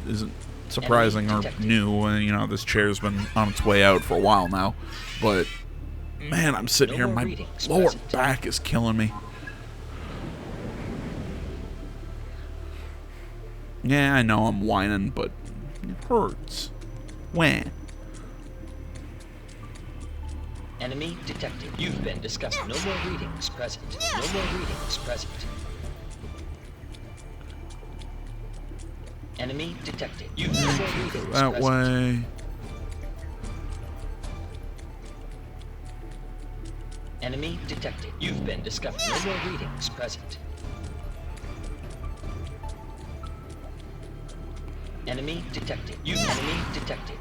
isn't surprising or new. And this chair's been on its way out for a while now. But man, I'm sitting here, my lower back is killing me. Yeah, I know I'm whining, but it hurts. Wah. Enemy detected. You've been discovered. No more readings present. No more readings present. Enemy detected. You've no more readings That present. way. Enemy detected. You've been discovered. No more readings present. Enemy detected. Enemy detected.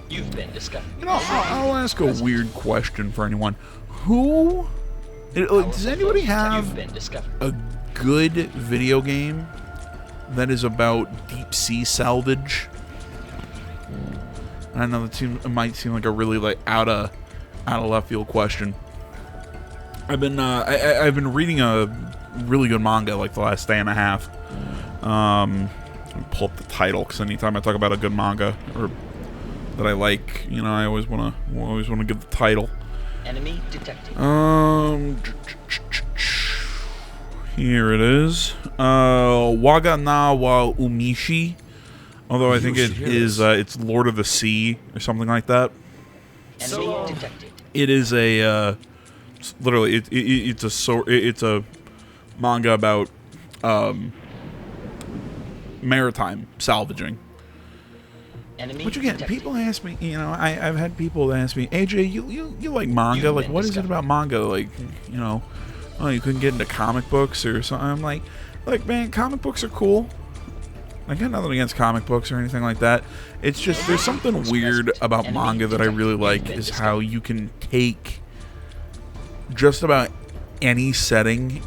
You've been discovered. I'll ask a weird question for anyone. Does anybody have You've been discovered. a good video game that is about deep sea salvage? I know it might seem like a really out of left field question. I've been reading a really good manga the last day and a half. Let me pull up the title because anytime I talk about a good manga or that I like, I always want to give the title. Enemy detected. Here it is. Waga na wa Umishi. Although I think it is it's Lord of the Sea or something like that. Enemy detected. It is a literally it's a manga about maritime salvaging. Enemy Which again, detected. people ask me, you know, I've had people ask me, AJ, you like manga? You've Like, been what is it discovered. about manga? Like, you know, oh, you couldn't get into comic books or something. I'm like, man, comic books are cool. I got nothing against comic books or anything like that. It's just there's something weird about manga that I really like is how you can take just about any setting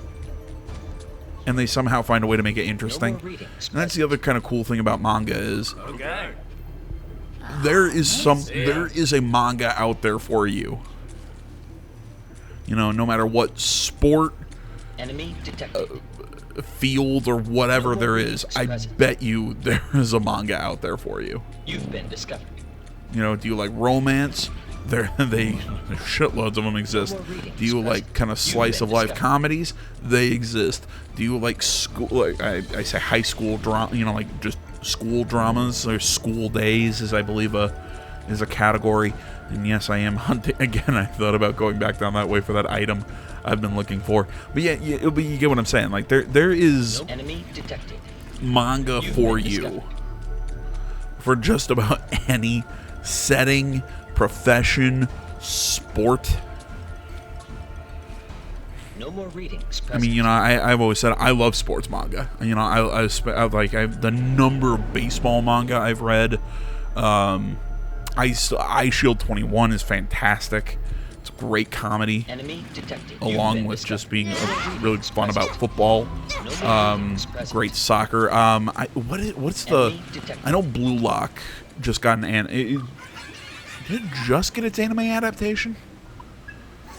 and they somehow find a way to make it interesting. No more readings. And that's the other kind of cool thing about manga is Okay. there is a manga out there for you. You know, no matter what sport, Enemy detected. field, or whatever No more there readings is, I present. bet you there is a manga out there for you. You've been discovered. You know, do you like romance? There's shitloads of them exist. Do you like kind of slice of life comedies? They exist. Do you like school? Like I say, high school drama. You know, like just school dramas or school days is, I believe, is a category. And yes, I am hunting again. I thought about going back down that way for that item I've been looking for. But yeah, you get what I'm saying. Like there is Enemy detected. manga You've for been you discovered. for just about any setting, profession, sport. No more readings. I mean, you know, I've always said I love sports manga. You know, I the number of baseball manga I've read. Eye Shield 21 is fantastic. It's a great comedy, Enemy detected. You've along been with discovered. just being really fun about football. Great soccer. What's the? Enemy detected. I know Blue Lock just got an did it just get its anime adaptation?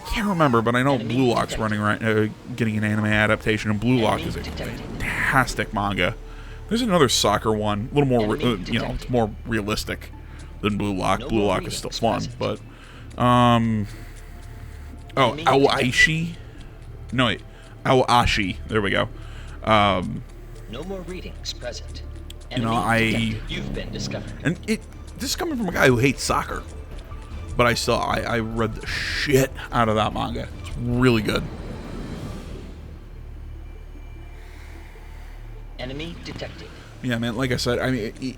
Can't remember, but I know Enemy Blue Lock's detected. getting an anime adaptation, and Blue Lock Enemy is a detected. fantastic manga. There's another soccer one, a little more, Enemy you know, detected. it's more realistic than Blue Lock. No Blue more Lock is still readings fun, present. but Enemy Aoishi, no wait, Aoashi. There we go. No more readings present. You know, Enemy detected. You've been discovered. And this is coming from a guy who hates soccer, but I read the shit out of that manga. It's really good. Enemy detected. Yeah, man. Like I said, I mean,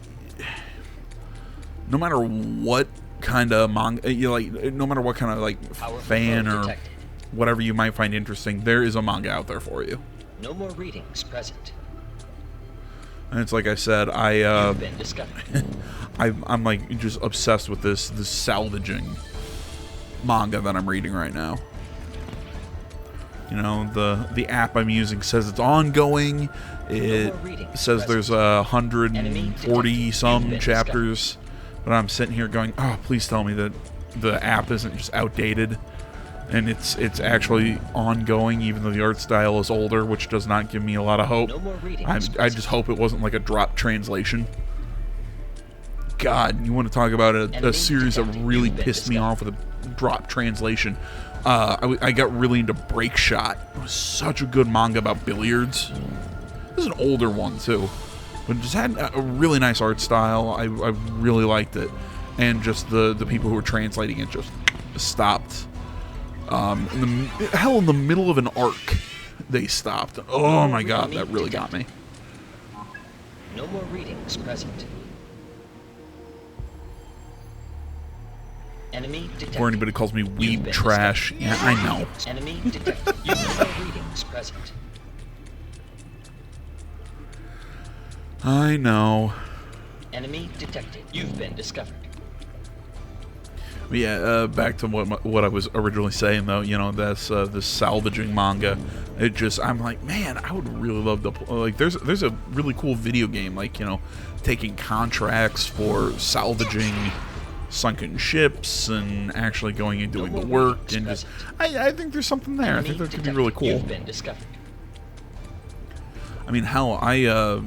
no matter what kind of manga, you know, like, no matter what kind of like Our fan foe or detected. whatever you might find interesting, there is a manga out there for you. No more readings present. And it's like I said, You've been discovered. I'm like just obsessed with this salvaging manga that I'm reading right now. You know, the app I'm using says it's ongoing. It more readings says there's present. 140 some You've been chapters, but I'm sitting here going, oh, please tell me that the app isn't just outdated and it's actually ongoing, even though the art style is older, which does not give me a lot of hope. No more readings I present. just hope it wasn't like a drop translation. God, you want to talk about a Enemy series that detected. really You've been pissed me off with a drop translation. I got really into Break Shot. It was such a good manga about billiards. This is an older one too, but it just had a really nice art style. I really liked it, and just the people who were translating it just stopped. In the middle of an arc, they stopped. Oh my god, that really got me. No more readings present. Enemy detected. Before anybody calls me You've weeb been trash, discovered. yeah, I know. Enemy detected. No more readings present. I know. Enemy detected. You've been discovered. But yeah, back to what I was originally saying though. You know, that's this salvaging manga. It just, I'm like, man, I would really love to like. There's a really cool video game, like, you know, taking contracts for salvaging sunken ships and actually going and doing the work, and just I think there's something there. I think that could be really cool. You've been discovered. I mean, hell, I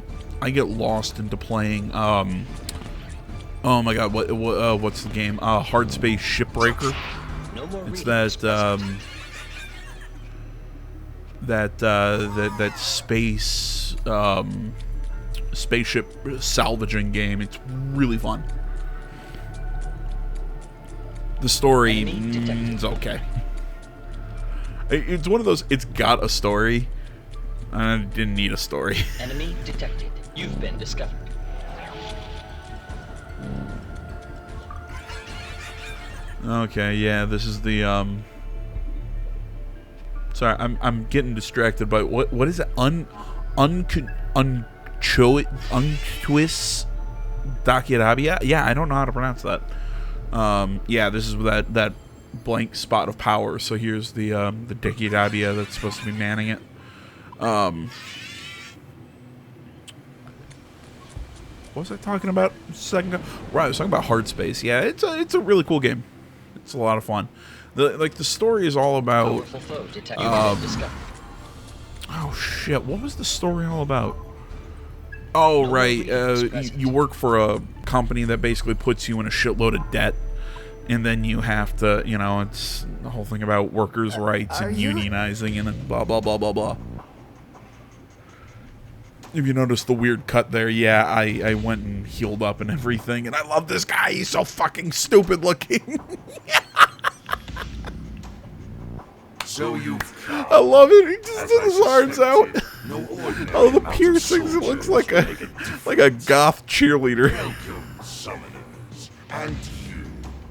get lost into playing. Oh my god, what's the game? Hard Space Shipbreaker. No more It's readings that space spaceship salvaging game. It's really fun. The story is okay. It's one of those. It's got a story, I didn't need a story. Enemy detected. You've been discovered. Okay, yeah, this is the Sorry, I'm getting distracted by what is it? Untwist Dakirabia? Yeah, I don't know how to pronounce that. Yeah, this is that blank spot of power. So here's the Dakirabia that's supposed to be manning it. What was I talking about a second ago? Right, I was talking about Hard Space. Yeah, it's a really cool game. It's a lot of fun. The story is all about. Oh shit! What was the story all about? Oh right, you work for a company that basically puts you in a shitload of debt, and then you have to, you know, it's the whole thing about workers' rights and unionizing and then blah blah blah blah blah. If you notice the weird cut there, yeah, I went and healed up and everything, and I love this guy. He's so fucking stupid looking. So you I love it. He just did his arms out. Oh, the piercings. It looks like a goth cheerleader. welcome, summoners, and you,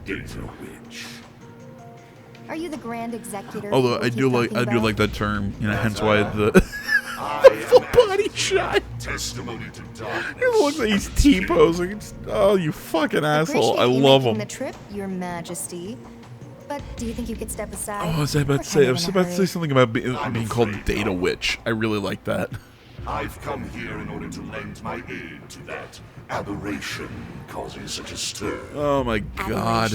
Data Witch. Are you the Grand Executor? Although I do like that term, you know, hence why the full body shot. Testimony to darkness. It looks like he's T-posing. Oh, you fucking asshole! I love him. The trip, Your Majesty. But do you think you could step aside? Oh, I was about to say. I was about to say something about being called Data Witch. I really like that. I've come here in order to lend my aid to that aberration causing such a stir. Oh my god.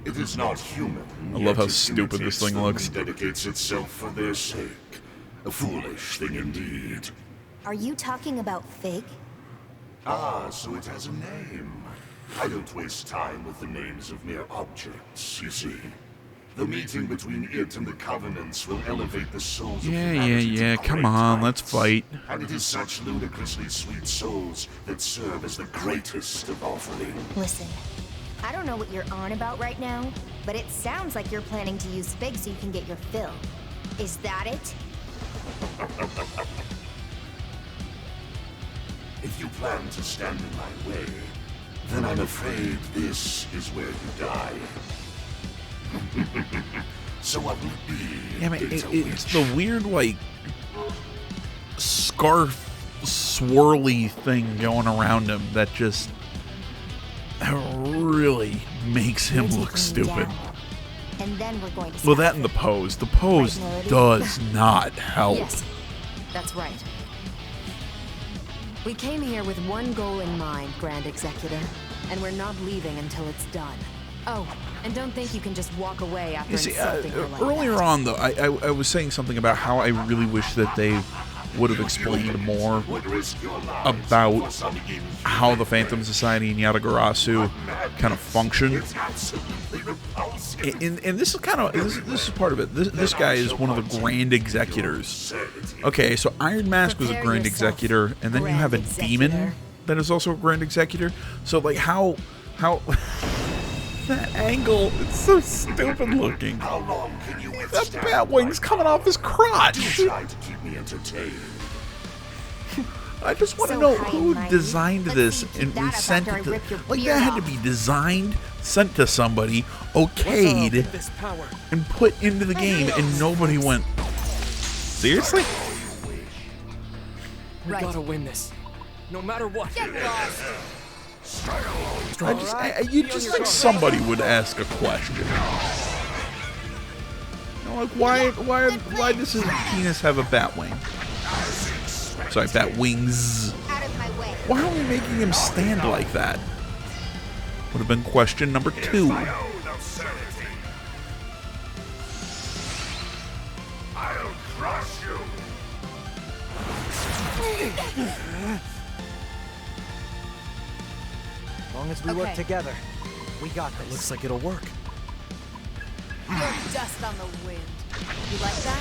It is not human. I love how yet it stupid this imitates thing them looks. and dedicates itself for their sake. A foolish thing indeed. Are you talking about Fig? Ah, so it has a name. I don't waste time with the names of mere objects, you see. The meeting between it and the Covenants will elevate the souls of humanity Yeah. to Come great on, let's heights. fight. And it is such ludicrously sweet souls that serve as the greatest of offerings. Listen, I don't know what you're on about right now, but it sounds like you're planning to use Fig so you can get your fill. Is that it? If you plan to stand in my way, then I'm afraid this is where you die. So what will it be? Yeah, man, Data it's Witch? the weird, like, scarf swirly thing going around him that just really makes him You're look taking me stupid. down. And then we're going to Well, that and the pose. The pose Right, Melody? does not help. Yes, that's right. We came here with one goal in mind, Grand Executor, and we're not leaving until it's done. Oh, and don't think you can just walk away after You see, insulting her like earlier that. on, though, I was saying something about how I really wish that they would have explained more Would risk your lives about for some how the Phantom Society and Yatagarasu kind of function. It's absolutely repulsive. And this is kind of this is part of it. This guy is one of the Grand Executors. Okay, so Iron Mask was a Prepare Grand yourself, Executor, and then you have a Grand demon Executor. that is also a Grand Executor. So like how that angle, it's so stupid looking. How long can you That withstand? bat wing's coming off his crotch. Try to keep me entertained. I just want to So know high who and mighty. designed Let's this see if you and keep that up sent after it I to, rip your like beard that had to off. be designed, sent to somebody, okayed, This power. and put into the game, and nobody went. Seriously? We Right. gotta win this. No matter what. You just think somebody would ask a question. You know, like why does his penis have a bat wing? Sorry, bat wings. Out of my way. Why are we making him stand like that? Would have been question number 2. My own absurdity. I'll crush you. As long as we work Okay. together, we got this. Looks like it'll work. You're dust on the wind. You like that?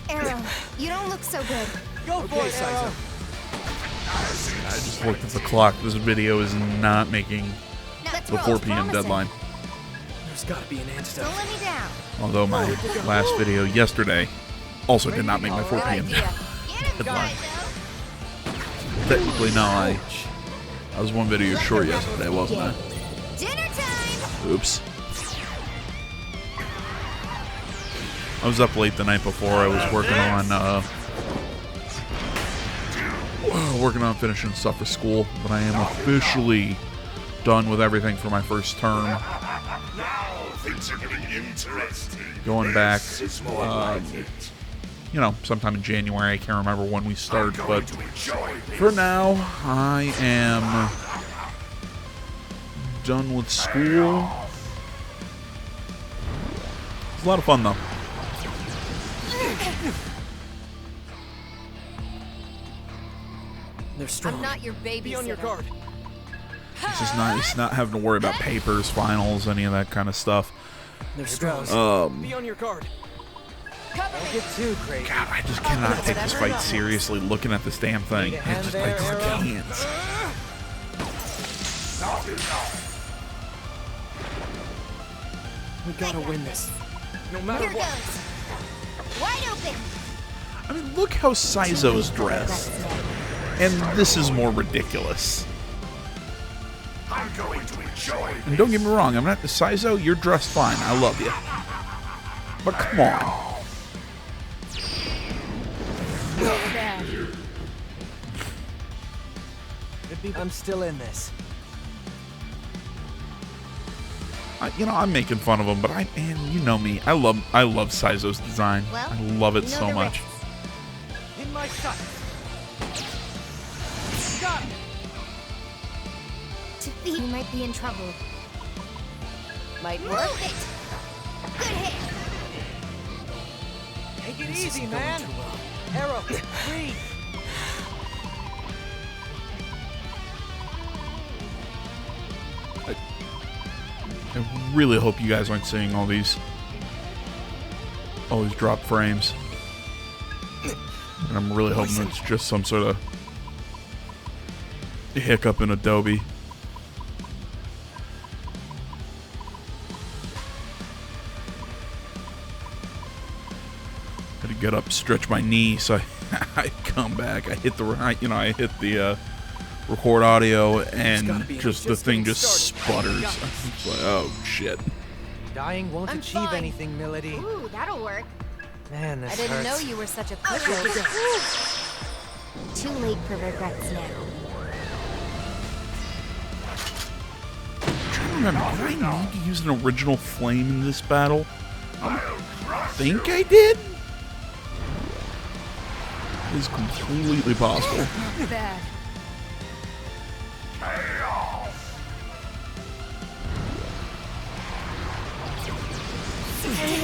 Arrow, you don't look so good. Go for it, Arrow. I just looked at the clock. This video is not making Let's the roll. 4 p.m. Promising. deadline. There's There's gotta be an antidote. Don't let me down. Although my last video yesterday also did not make my 4 Good p.m. idea. Get him, deadline. Kaizo. Technically, no, I was 1 video short yesterday, wasn't I? Dinner time. Oops. I was up late the night before. I was working on finishing stuff for school, but I am officially done with everything for my first term. Now things are getting interesting. Going back, This is more like it. sometime in January. I can't remember when we start, I'm but going to enjoy this. for now, I am done with school. It's a lot of fun, though. They're strong. I'm not your babysitter. Be on your guard. It's just nice not having to worry about papers, finals, any of that kind of stuff. They're strong. Be on your guard. Don't get too crazy. God, I just cannot take this fight seriously looking at this damn thing. I just can't. We gotta win this. No matter Here what. goes. Wide open. I mean, look how Saizo's dressed. And this is more ridiculous. I'm going to enjoy And don't get me wrong, I'm not Saizo, you're dressed fine. I love you. But come on. I'm still in this. I'm making fun of him, but you know me. I love Saizo's design. Well, I love it you know so the much. risks. In my sights. Got it. Defeat. You might be in trouble. Might work. Move it. Good hit. Take it This easy, isn't man. going too well. Arrow, breathe. I really hope you guys aren't seeing all these drop frames. And I'm really hoping it's just some sort of hiccup in Adobe. Had to get up, stretch my knee, so I come back. I hit the record audio, and just the thing just sputters. It's like, oh shit. Dying won't I'm achieve fine. anything, Milady. Ooh, that'll work. Man, this I didn't know hurts. you were such a Oh, pusher. Too late for regrets now. I'm trying to remember, did I need to use an original flame in this battle? I think I did. It's completely possible. Bad.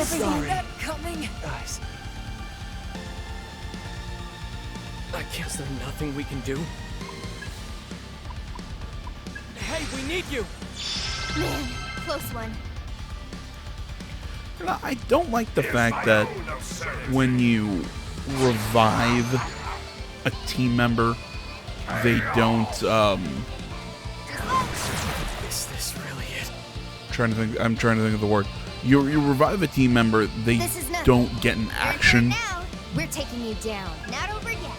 Sorry. That coming. Guys. I guess there's nothing we can do. Hey, we need you! Man, close one. I don't like the fact that when you revive a team member, they don't, Is this really it? I'm trying to think of the word. You revive a team member, they This is nothing. don't get an You're action. good now. We're taking you down. Not over yet.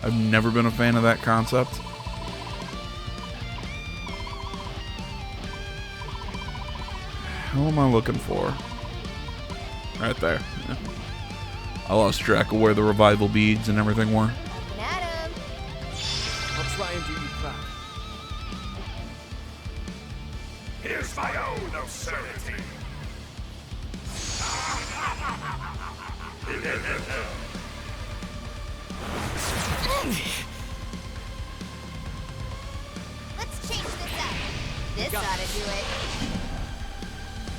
I've never been a fan of that concept. How am I looking for? Right there. Yeah. I lost track of where the revival beads and everything were. Looking at him. I'll try and do you proud. Here's my own absurdity. Let's change this up. This ought to do it.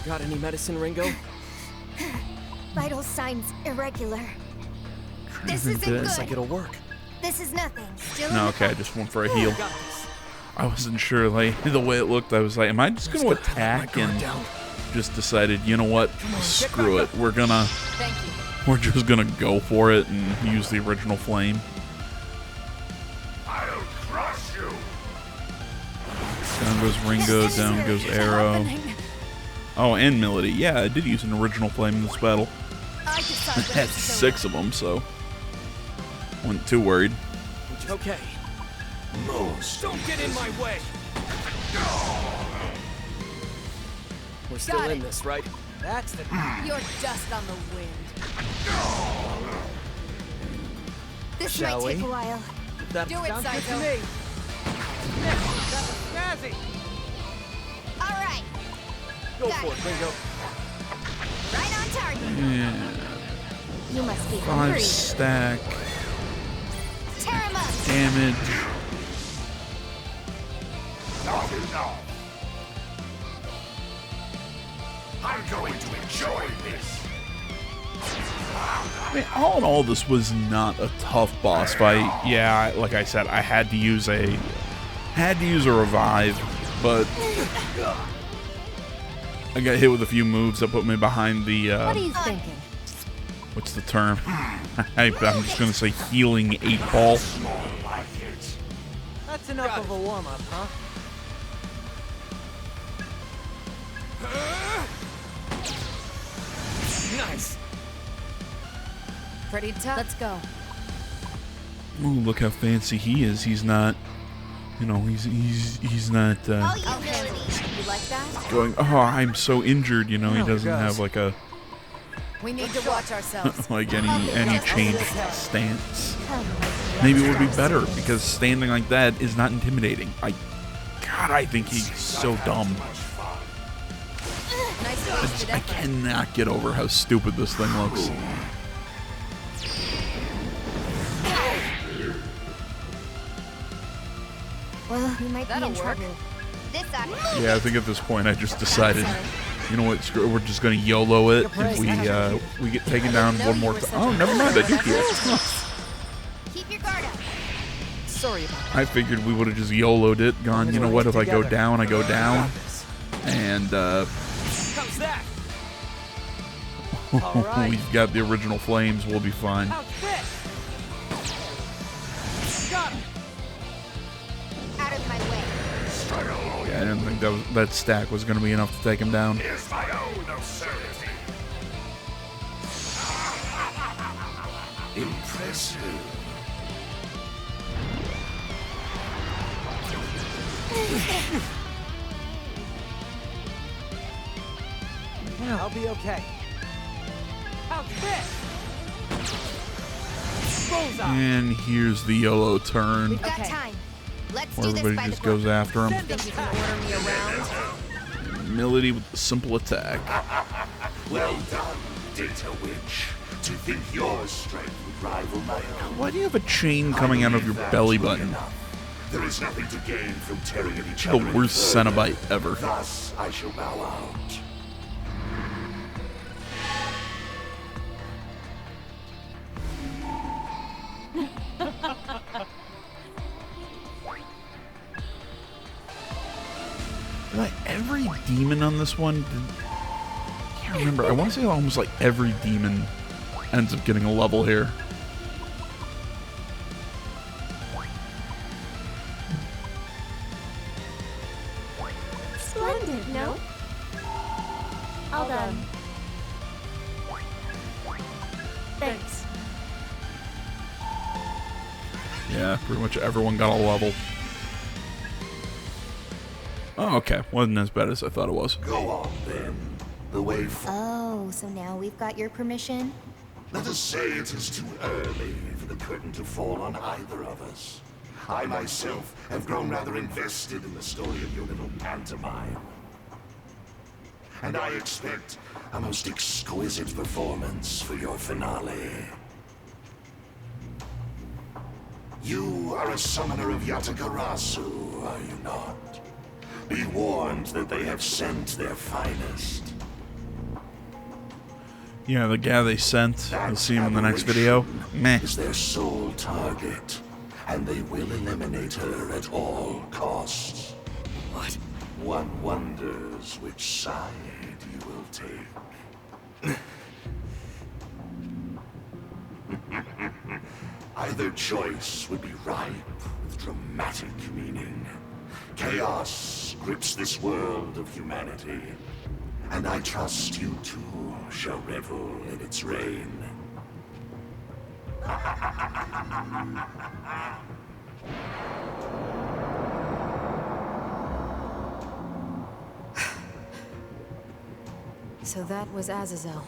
Got any medicine, Ringo? Vital signs irregular. This think isn't that- Looks like good. it'll work. This is nothing. Still No, in okay, I the just went for a heal. Got this. I wasn't sure, like, the way it looked, I was like, am I just going to Just gotta let my attack? guard And down. just decided, you know what, screw it. We're Thank you. just gonna go for it and use the original flame. I'll crush you. Down goes Ringo, down goes Arrow. Oh, and Milady. Yeah, I did use an original flame in this battle. I decide I had 6 of them, so wasn't too worried. Okay. Most. Don't get in my way. We're still Got in it. this, right? That's the. You're dust on the wind. This Shall might take we? a while. That Do it, sounds good to Psycho. me. Yeah, that was snazzy. All right, Go Got for it. it, Ringo. right on target. Yeah. You must be 5 hungry. stack Tear him up. damage. Not enough. I'm going to enjoy this. I mean, all in all, this was not a tough boss fight. Yeah, like I said, I had to use a revive, but I got hit with a few moves that put me behind the What are you thinking? what's the term? I'm just gonna say healing 8-ball. That's enough of a warm-up, huh? Nice. Pretty tough. Let's go. Ooh, look how fancy he is. He's not, you know, he's not All you I'll handle abilities. it. You like that? going, oh, I'm so injured. You know, he doesn't have like a We need to watch ourselves. like any changed stance. Maybe it would be better because standing like that is not intimidating. God, I think he's so dumb. Nice wasted I effort. cannot get over how stupid this thing looks. Well, you might That'll be in work. trouble. This ought Yeah, I think at this point I just decided, you know what, screw it, we're just gonna YOLO it if we get taken down one more time. Oh, never mind, I do heal. keep your guard up. Sorry about that. I figured we would have just YOLO'd it, gone, you know what, if I go down, I go down. And How's that? All right. we've got the original flames, we'll be fine. How's this? Got him. Out of my way. Yeah, I didn't think that stack was gonna be enough to take him down. Here's my own absurdity. Impressive. I'll be okay. How's this? Bullseye. And here's the YOLO turn, We've got Okay. time. Let's where do this everybody by just the book. goes after him. Send them Think you can back. order me around? Milady with the simple attack. Well done, Data Witch. To think your strength would rival my own. Why do you have a chain coming out of your That's belly good button? enough. There is nothing to gain from tearing at each The other. any worst further. Cenobite ever. Thus, I shall bow out. Like every demon on this one, I can't remember. I want to say almost like every demon ends up getting a level here. Splendid, no? All done. Thanks. Yeah, pretty much everyone got a level. Oh, okay. Wasn't as bad as I thought it was. Go on, then. The way forward. Oh, so now we've got your permission? Let us say it is too early for the curtain to fall on either of us. I myself have grown rather invested in the story of your little pantomime. And I expect a most exquisite performance for your finale. You are a summoner of Yatagarasu, are you not? Be warned that they have sent their finest. Yeah, the guy they sent. You'll see him in the next video. Meh. Is their sole target, and they will eliminate her at all costs. What? One wonders which side you will take. Either choice would be ripe with dramatic meaning. Chaos grips this world of humanity, and I trust you too shall revel in its reign. So that was Azazel,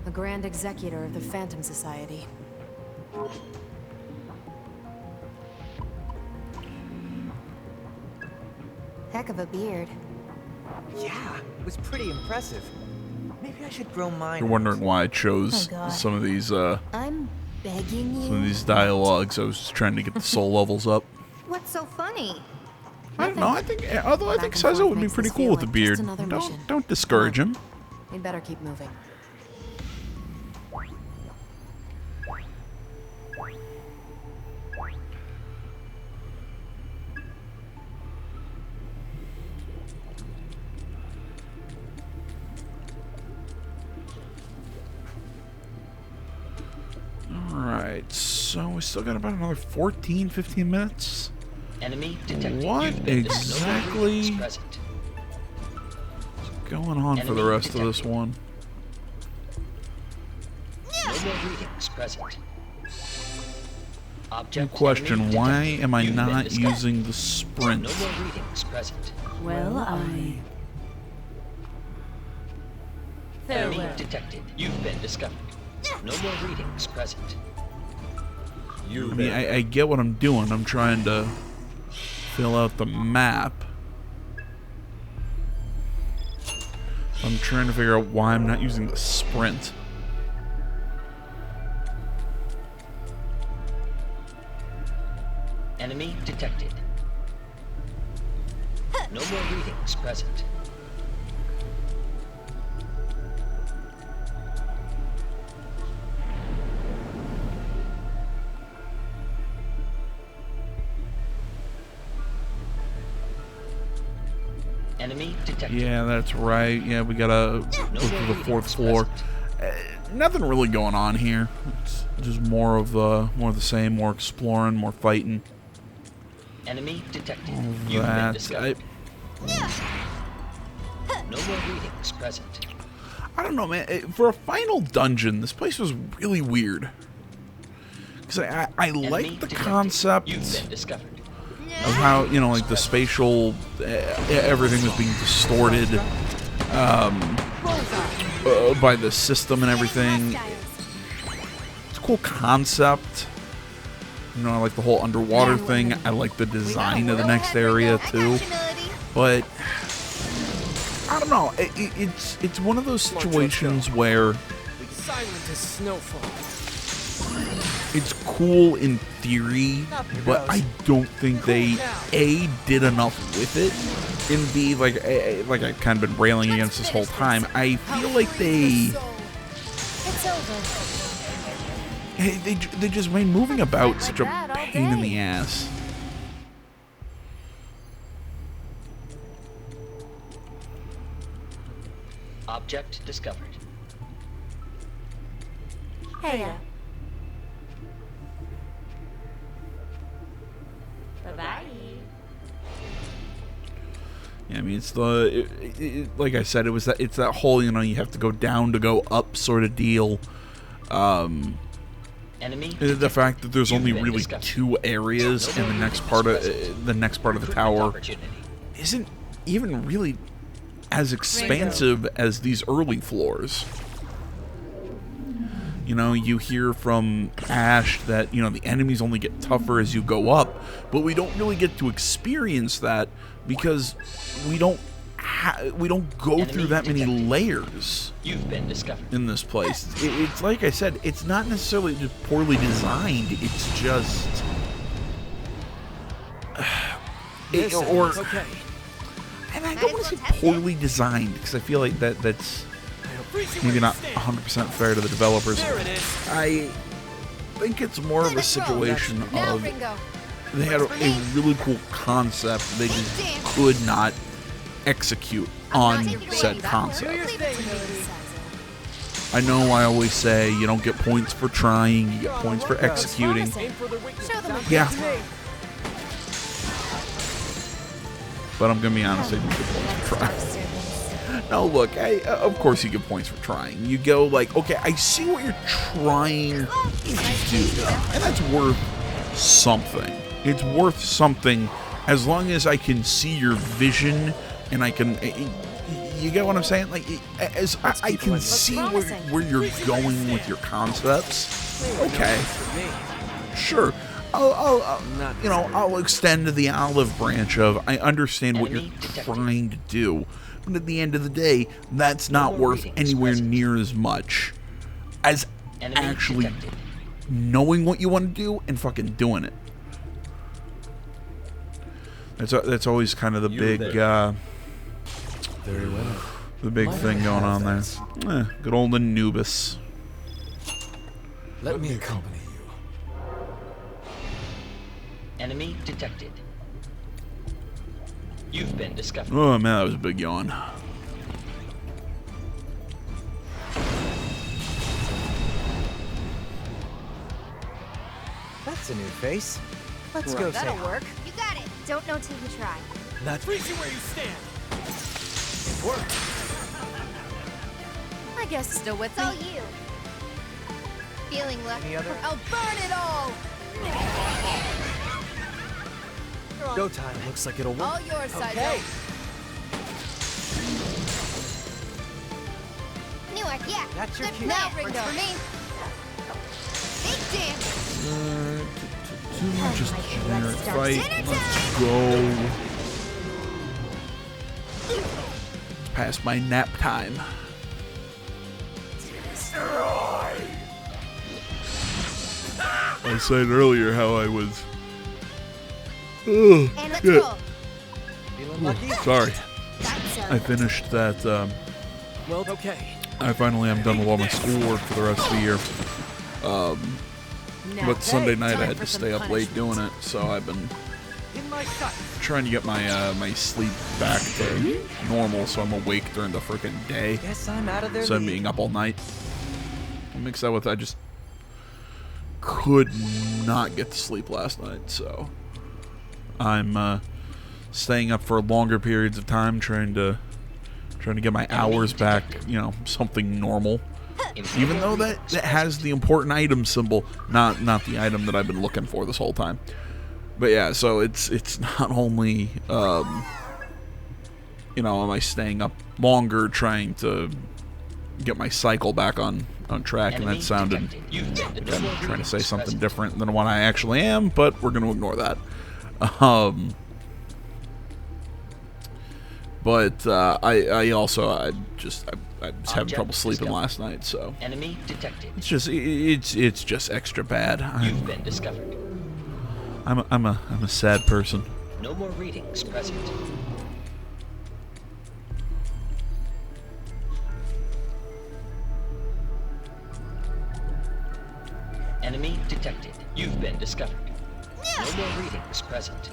a Grand Executor of the Phantom Society. Heck of a beard. Yeah, it was pretty impressive. Maybe I should grow mine. You're wondering why I chose Oh, God. some of these I'm begging you. dialogues. I was just trying to get the soul levels up. What's so funny? I don't know. I think, although I think Saizo would be pretty cool with the beard. Don't discourage him. We'd better keep moving. Alright, so we still got about another 14, 15 minutes. Enemy detected. What You've been exactly discovered. Present. is going on for the Enemy rest of this detected. one? No more readings present. No Object question, enemy why detected. am I You've been not discovered. using the sprint? No more readings present. Enemy detected. You've been discovered. No more readings present. I mean, I get what I'm doing. I'm trying to fill out the map. I'm trying to figure out why I'm not using the sprint. Enemy detected. No more readings present. Enemy detected. Yeah, that's right. Yeah, we gotta go to the fourth floor. Nothing really going on here. It's just more of the same, more exploring, more fighting. Enemy detected. All You've been that. discovered. No more readings present. I don't know, man. For a final dungeon, this place was really weird. Because I Enemy like the detected. concept You've been discovered. of how, you know, like the spatial, everything was being distorted by the system and everything. It's a cool concept. You know, I like the whole underwater thing. I like the design of the next area too. But I don't know. It's one of those situations where Silent as snowfall. it's cool in theory, but I don't think they A, did enough with it, and B, like I've kind of been railing against this whole time. I feel like they just made moving about such a pain in the ass. Object discovered. Heya. Bye-bye. Yeah, I mean, it's like I said, it's that whole, you know, you have to go down to go up sort of deal. Enemy The detected. fact that there's You've only been really discovered. 2 areas, No and the more next readings part of present. the Recruitment tower opportunity. isn't even really as expansive as these early floors. You know, you hear from Ash that, you know, the enemies only get tougher as you go up, but we don't really get to experience that because we don't go Enemy through that many detected. layers You've been discovered. in this place. It's like I said, it's not necessarily just poorly designed, it's just Okay. and I don't want to say poorly designed because I feel like that's maybe not 100% fair to the developers. There it is. I think it's more of a situation Now, of Ringo. they had a really cool concept they just could not execute on said concept. I know I always say you don't get points for trying, you get points for executing. Aim for the weakness. Show them Yeah. but I'm gonna be honest, I do get points for trying. No, look, of course you get points for trying. You go like, okay, I see what you're trying to do, and that's worth something. It's worth something as long as I can see your vision and I can. You get what I'm saying? Like, as I can see where you're going with your concepts. Okay, sure. I'll extend the olive branch of I understand what you're trying to do, but at the end of the day, that's not worth anywhere near as much as actually knowing what you want to do and fucking doing it. That's always kind of the big the big thing going on there. Good old Anubis. Let me accompany you. Enemy detected. You've been discovered. Oh man, that was a big yawn. That's a new face. Let's go say That'll hi. work. You got it. Don't know till you try. That's freeze you where you stand. It worked. I guess still with me. So you. Feeling lucky. Any other? I'll burn it all. Go time. Looks like it'll work. All yours, Saizo. Okay. New one, yeah. That's your Good cue. plan. Now, Ringo. For me. Big damage. Just a generic start fight. Let's go. It's past my nap time. I said earlier how I was. And let's shit. roll. Feeling lucky? Sorry. That's I finished that. Well, okay. I finally am done with all my schoolwork for the rest of the year. But Sunday night I had to stay up late doing it, so I've been In my sight. trying to get my my sleep back to normal, so I'm awake during the freaking day. Guess I'm out of there. So I'm being up all night. Mix that with I just could not get to sleep last night, so I'm staying up for longer periods of time, trying to get my hours back, you know, something normal. Even though that has the important item symbol, not the item that I've been looking for this whole time. But yeah, so it's not only you know, am I staying up longer trying to get my cycle back on track, and that sounded like I'm trying to say something different than what I actually am, but we're going to ignore that. But I was having trouble sleeping last night, so Enemy detected. it's just extra bad. You've been discovered. I'm a sad person. No more readings present. Enemy detected. You've been discovered. No more readings present.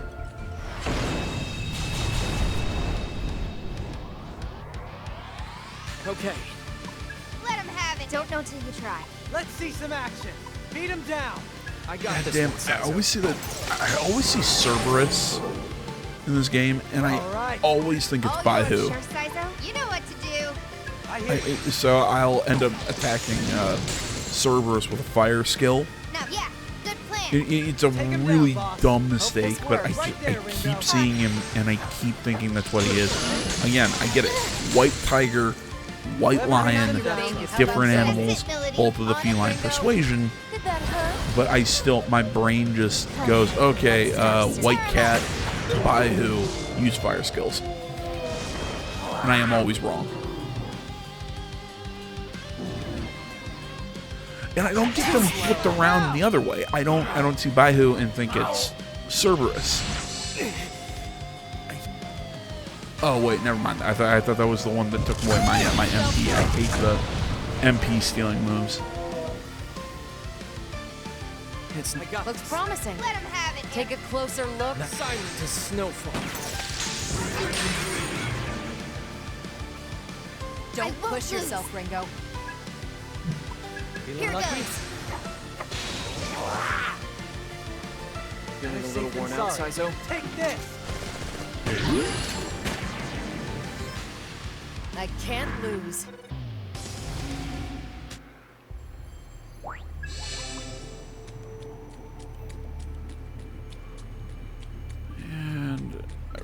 Okay. Let him have it. Don't know till you try. Let's see some action. Beat him down. I got God this damn! one, I Saizo. always see Cerberus in this game, and I Alright. always think it's All yours, Baihu. Sure, Saizo. You know what to do. I hit you. So I'll end up attacking Cerberus with a fire skill. Now, yeah. Good plan. It's a Take him really down, boss. dumb Hope mistake, this but I works. Right there, Ringo. keep seeing him, and I keep thinking that's what he is. Again, I get it. White tiger, white lion, different animals, both of the feline persuasion. Did that hurt? But I still, my brain just goes, okay, white cat, Baihu, use fire skills. And I am always wrong. And I don't get them flipped around the other way. I don't see Baihu and think it's Cerberus. Oh wait, never mind. I thought that was the one that took away my MP. I hate the MP stealing moves. It's I got Looks promising. Let him have it. Take a closer look. silent as snowfall. Don't I won't push yourself, Ringo. Feeling Here lucky? goes. Feeling a little worn out, Saizo. Take this. I can't lose. And I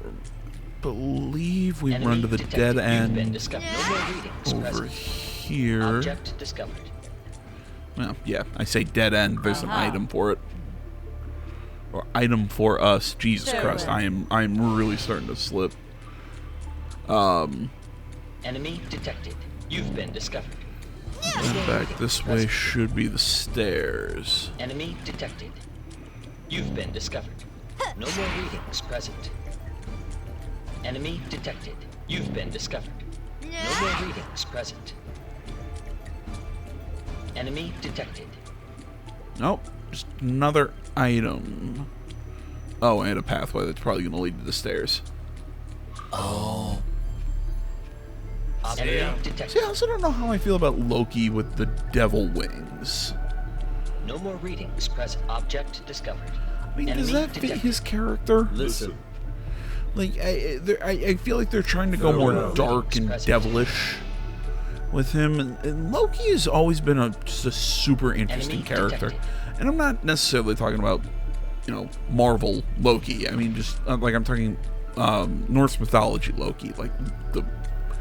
believe we Enemy run to the detected. dead You've been end discovered. No more readings over present. here. Object discovered. Well, yeah, I say dead end. There's an item for it, or item for us. Jesus Christ, I'm really starting to slip. Enemy detected. You've been discovered. No And more back readings this way present. should be the stairs. Enemy detected. You've been discovered. No more readings present. Enemy detected. You've been discovered. No more readings present. Enemy detected. Nope, just another item. Oh, and a pathway that's probably going to lead to the stairs. Enemy detected. See, I also don't know how I feel about Loki with the devil wings. No more readings present. Object discovered. I mean, does Enemy that fit detected. his character? Listen. Like, I feel like they're trying to go more dark and devilish with him. And Loki has always been just a super interesting Enemy character. detected. And I'm not necessarily talking about, you know, Marvel Loki. I mean, just like I'm talking Norse mythology Loki, like the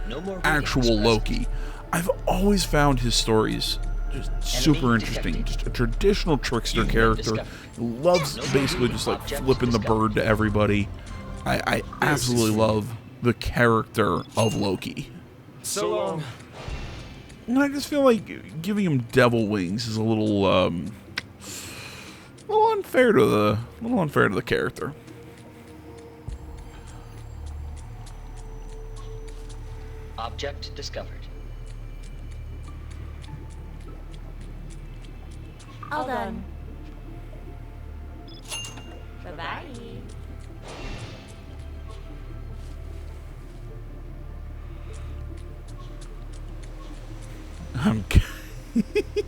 No more readings actual present. Loki. I've always found his stories just super interesting. detected. Just a traditional trickster You've been character. discovered. He loves No more basically reading. just like Object flipping the discovered. bird to everybody. I absolutely love the character of Loki. So long. And I just feel like giving him devil wings is a little unfair to the character. Object discovered. All done. Bye-bye.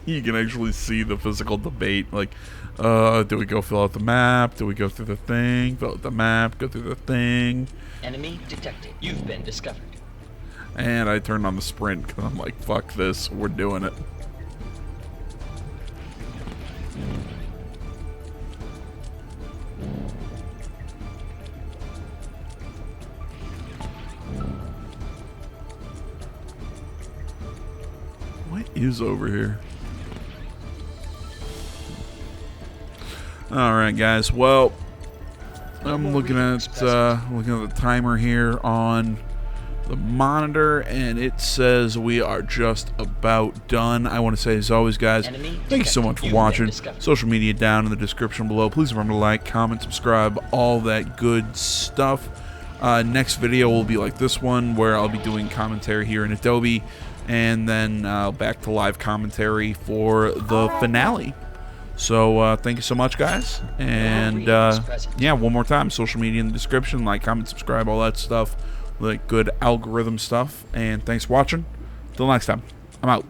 You can actually see the physical debate. Like, do we go fill out the map? Do we go through the thing? Fill out the map, go through the thing. Enemy detected. You've been discovered. And I turned on the sprint because I'm like, fuck this, we're doing it. What is over here? Alright guys, well, I'm looking at the timer here on the monitor, and it says we are just about done. I want to say, as always, guys, thank you so much for watching. Social media down in the description below. Please remember to like, comment, subscribe, all that good stuff. Next video will be like this one, where I'll be doing commentary here in Adobe, and then back to live commentary for the finale. So thank you so much, guys, and yeah, one more time, social media in the description, like, comment, subscribe, all that stuff, like good algorithm stuff. And thanks for watching. Till next time, I'm out.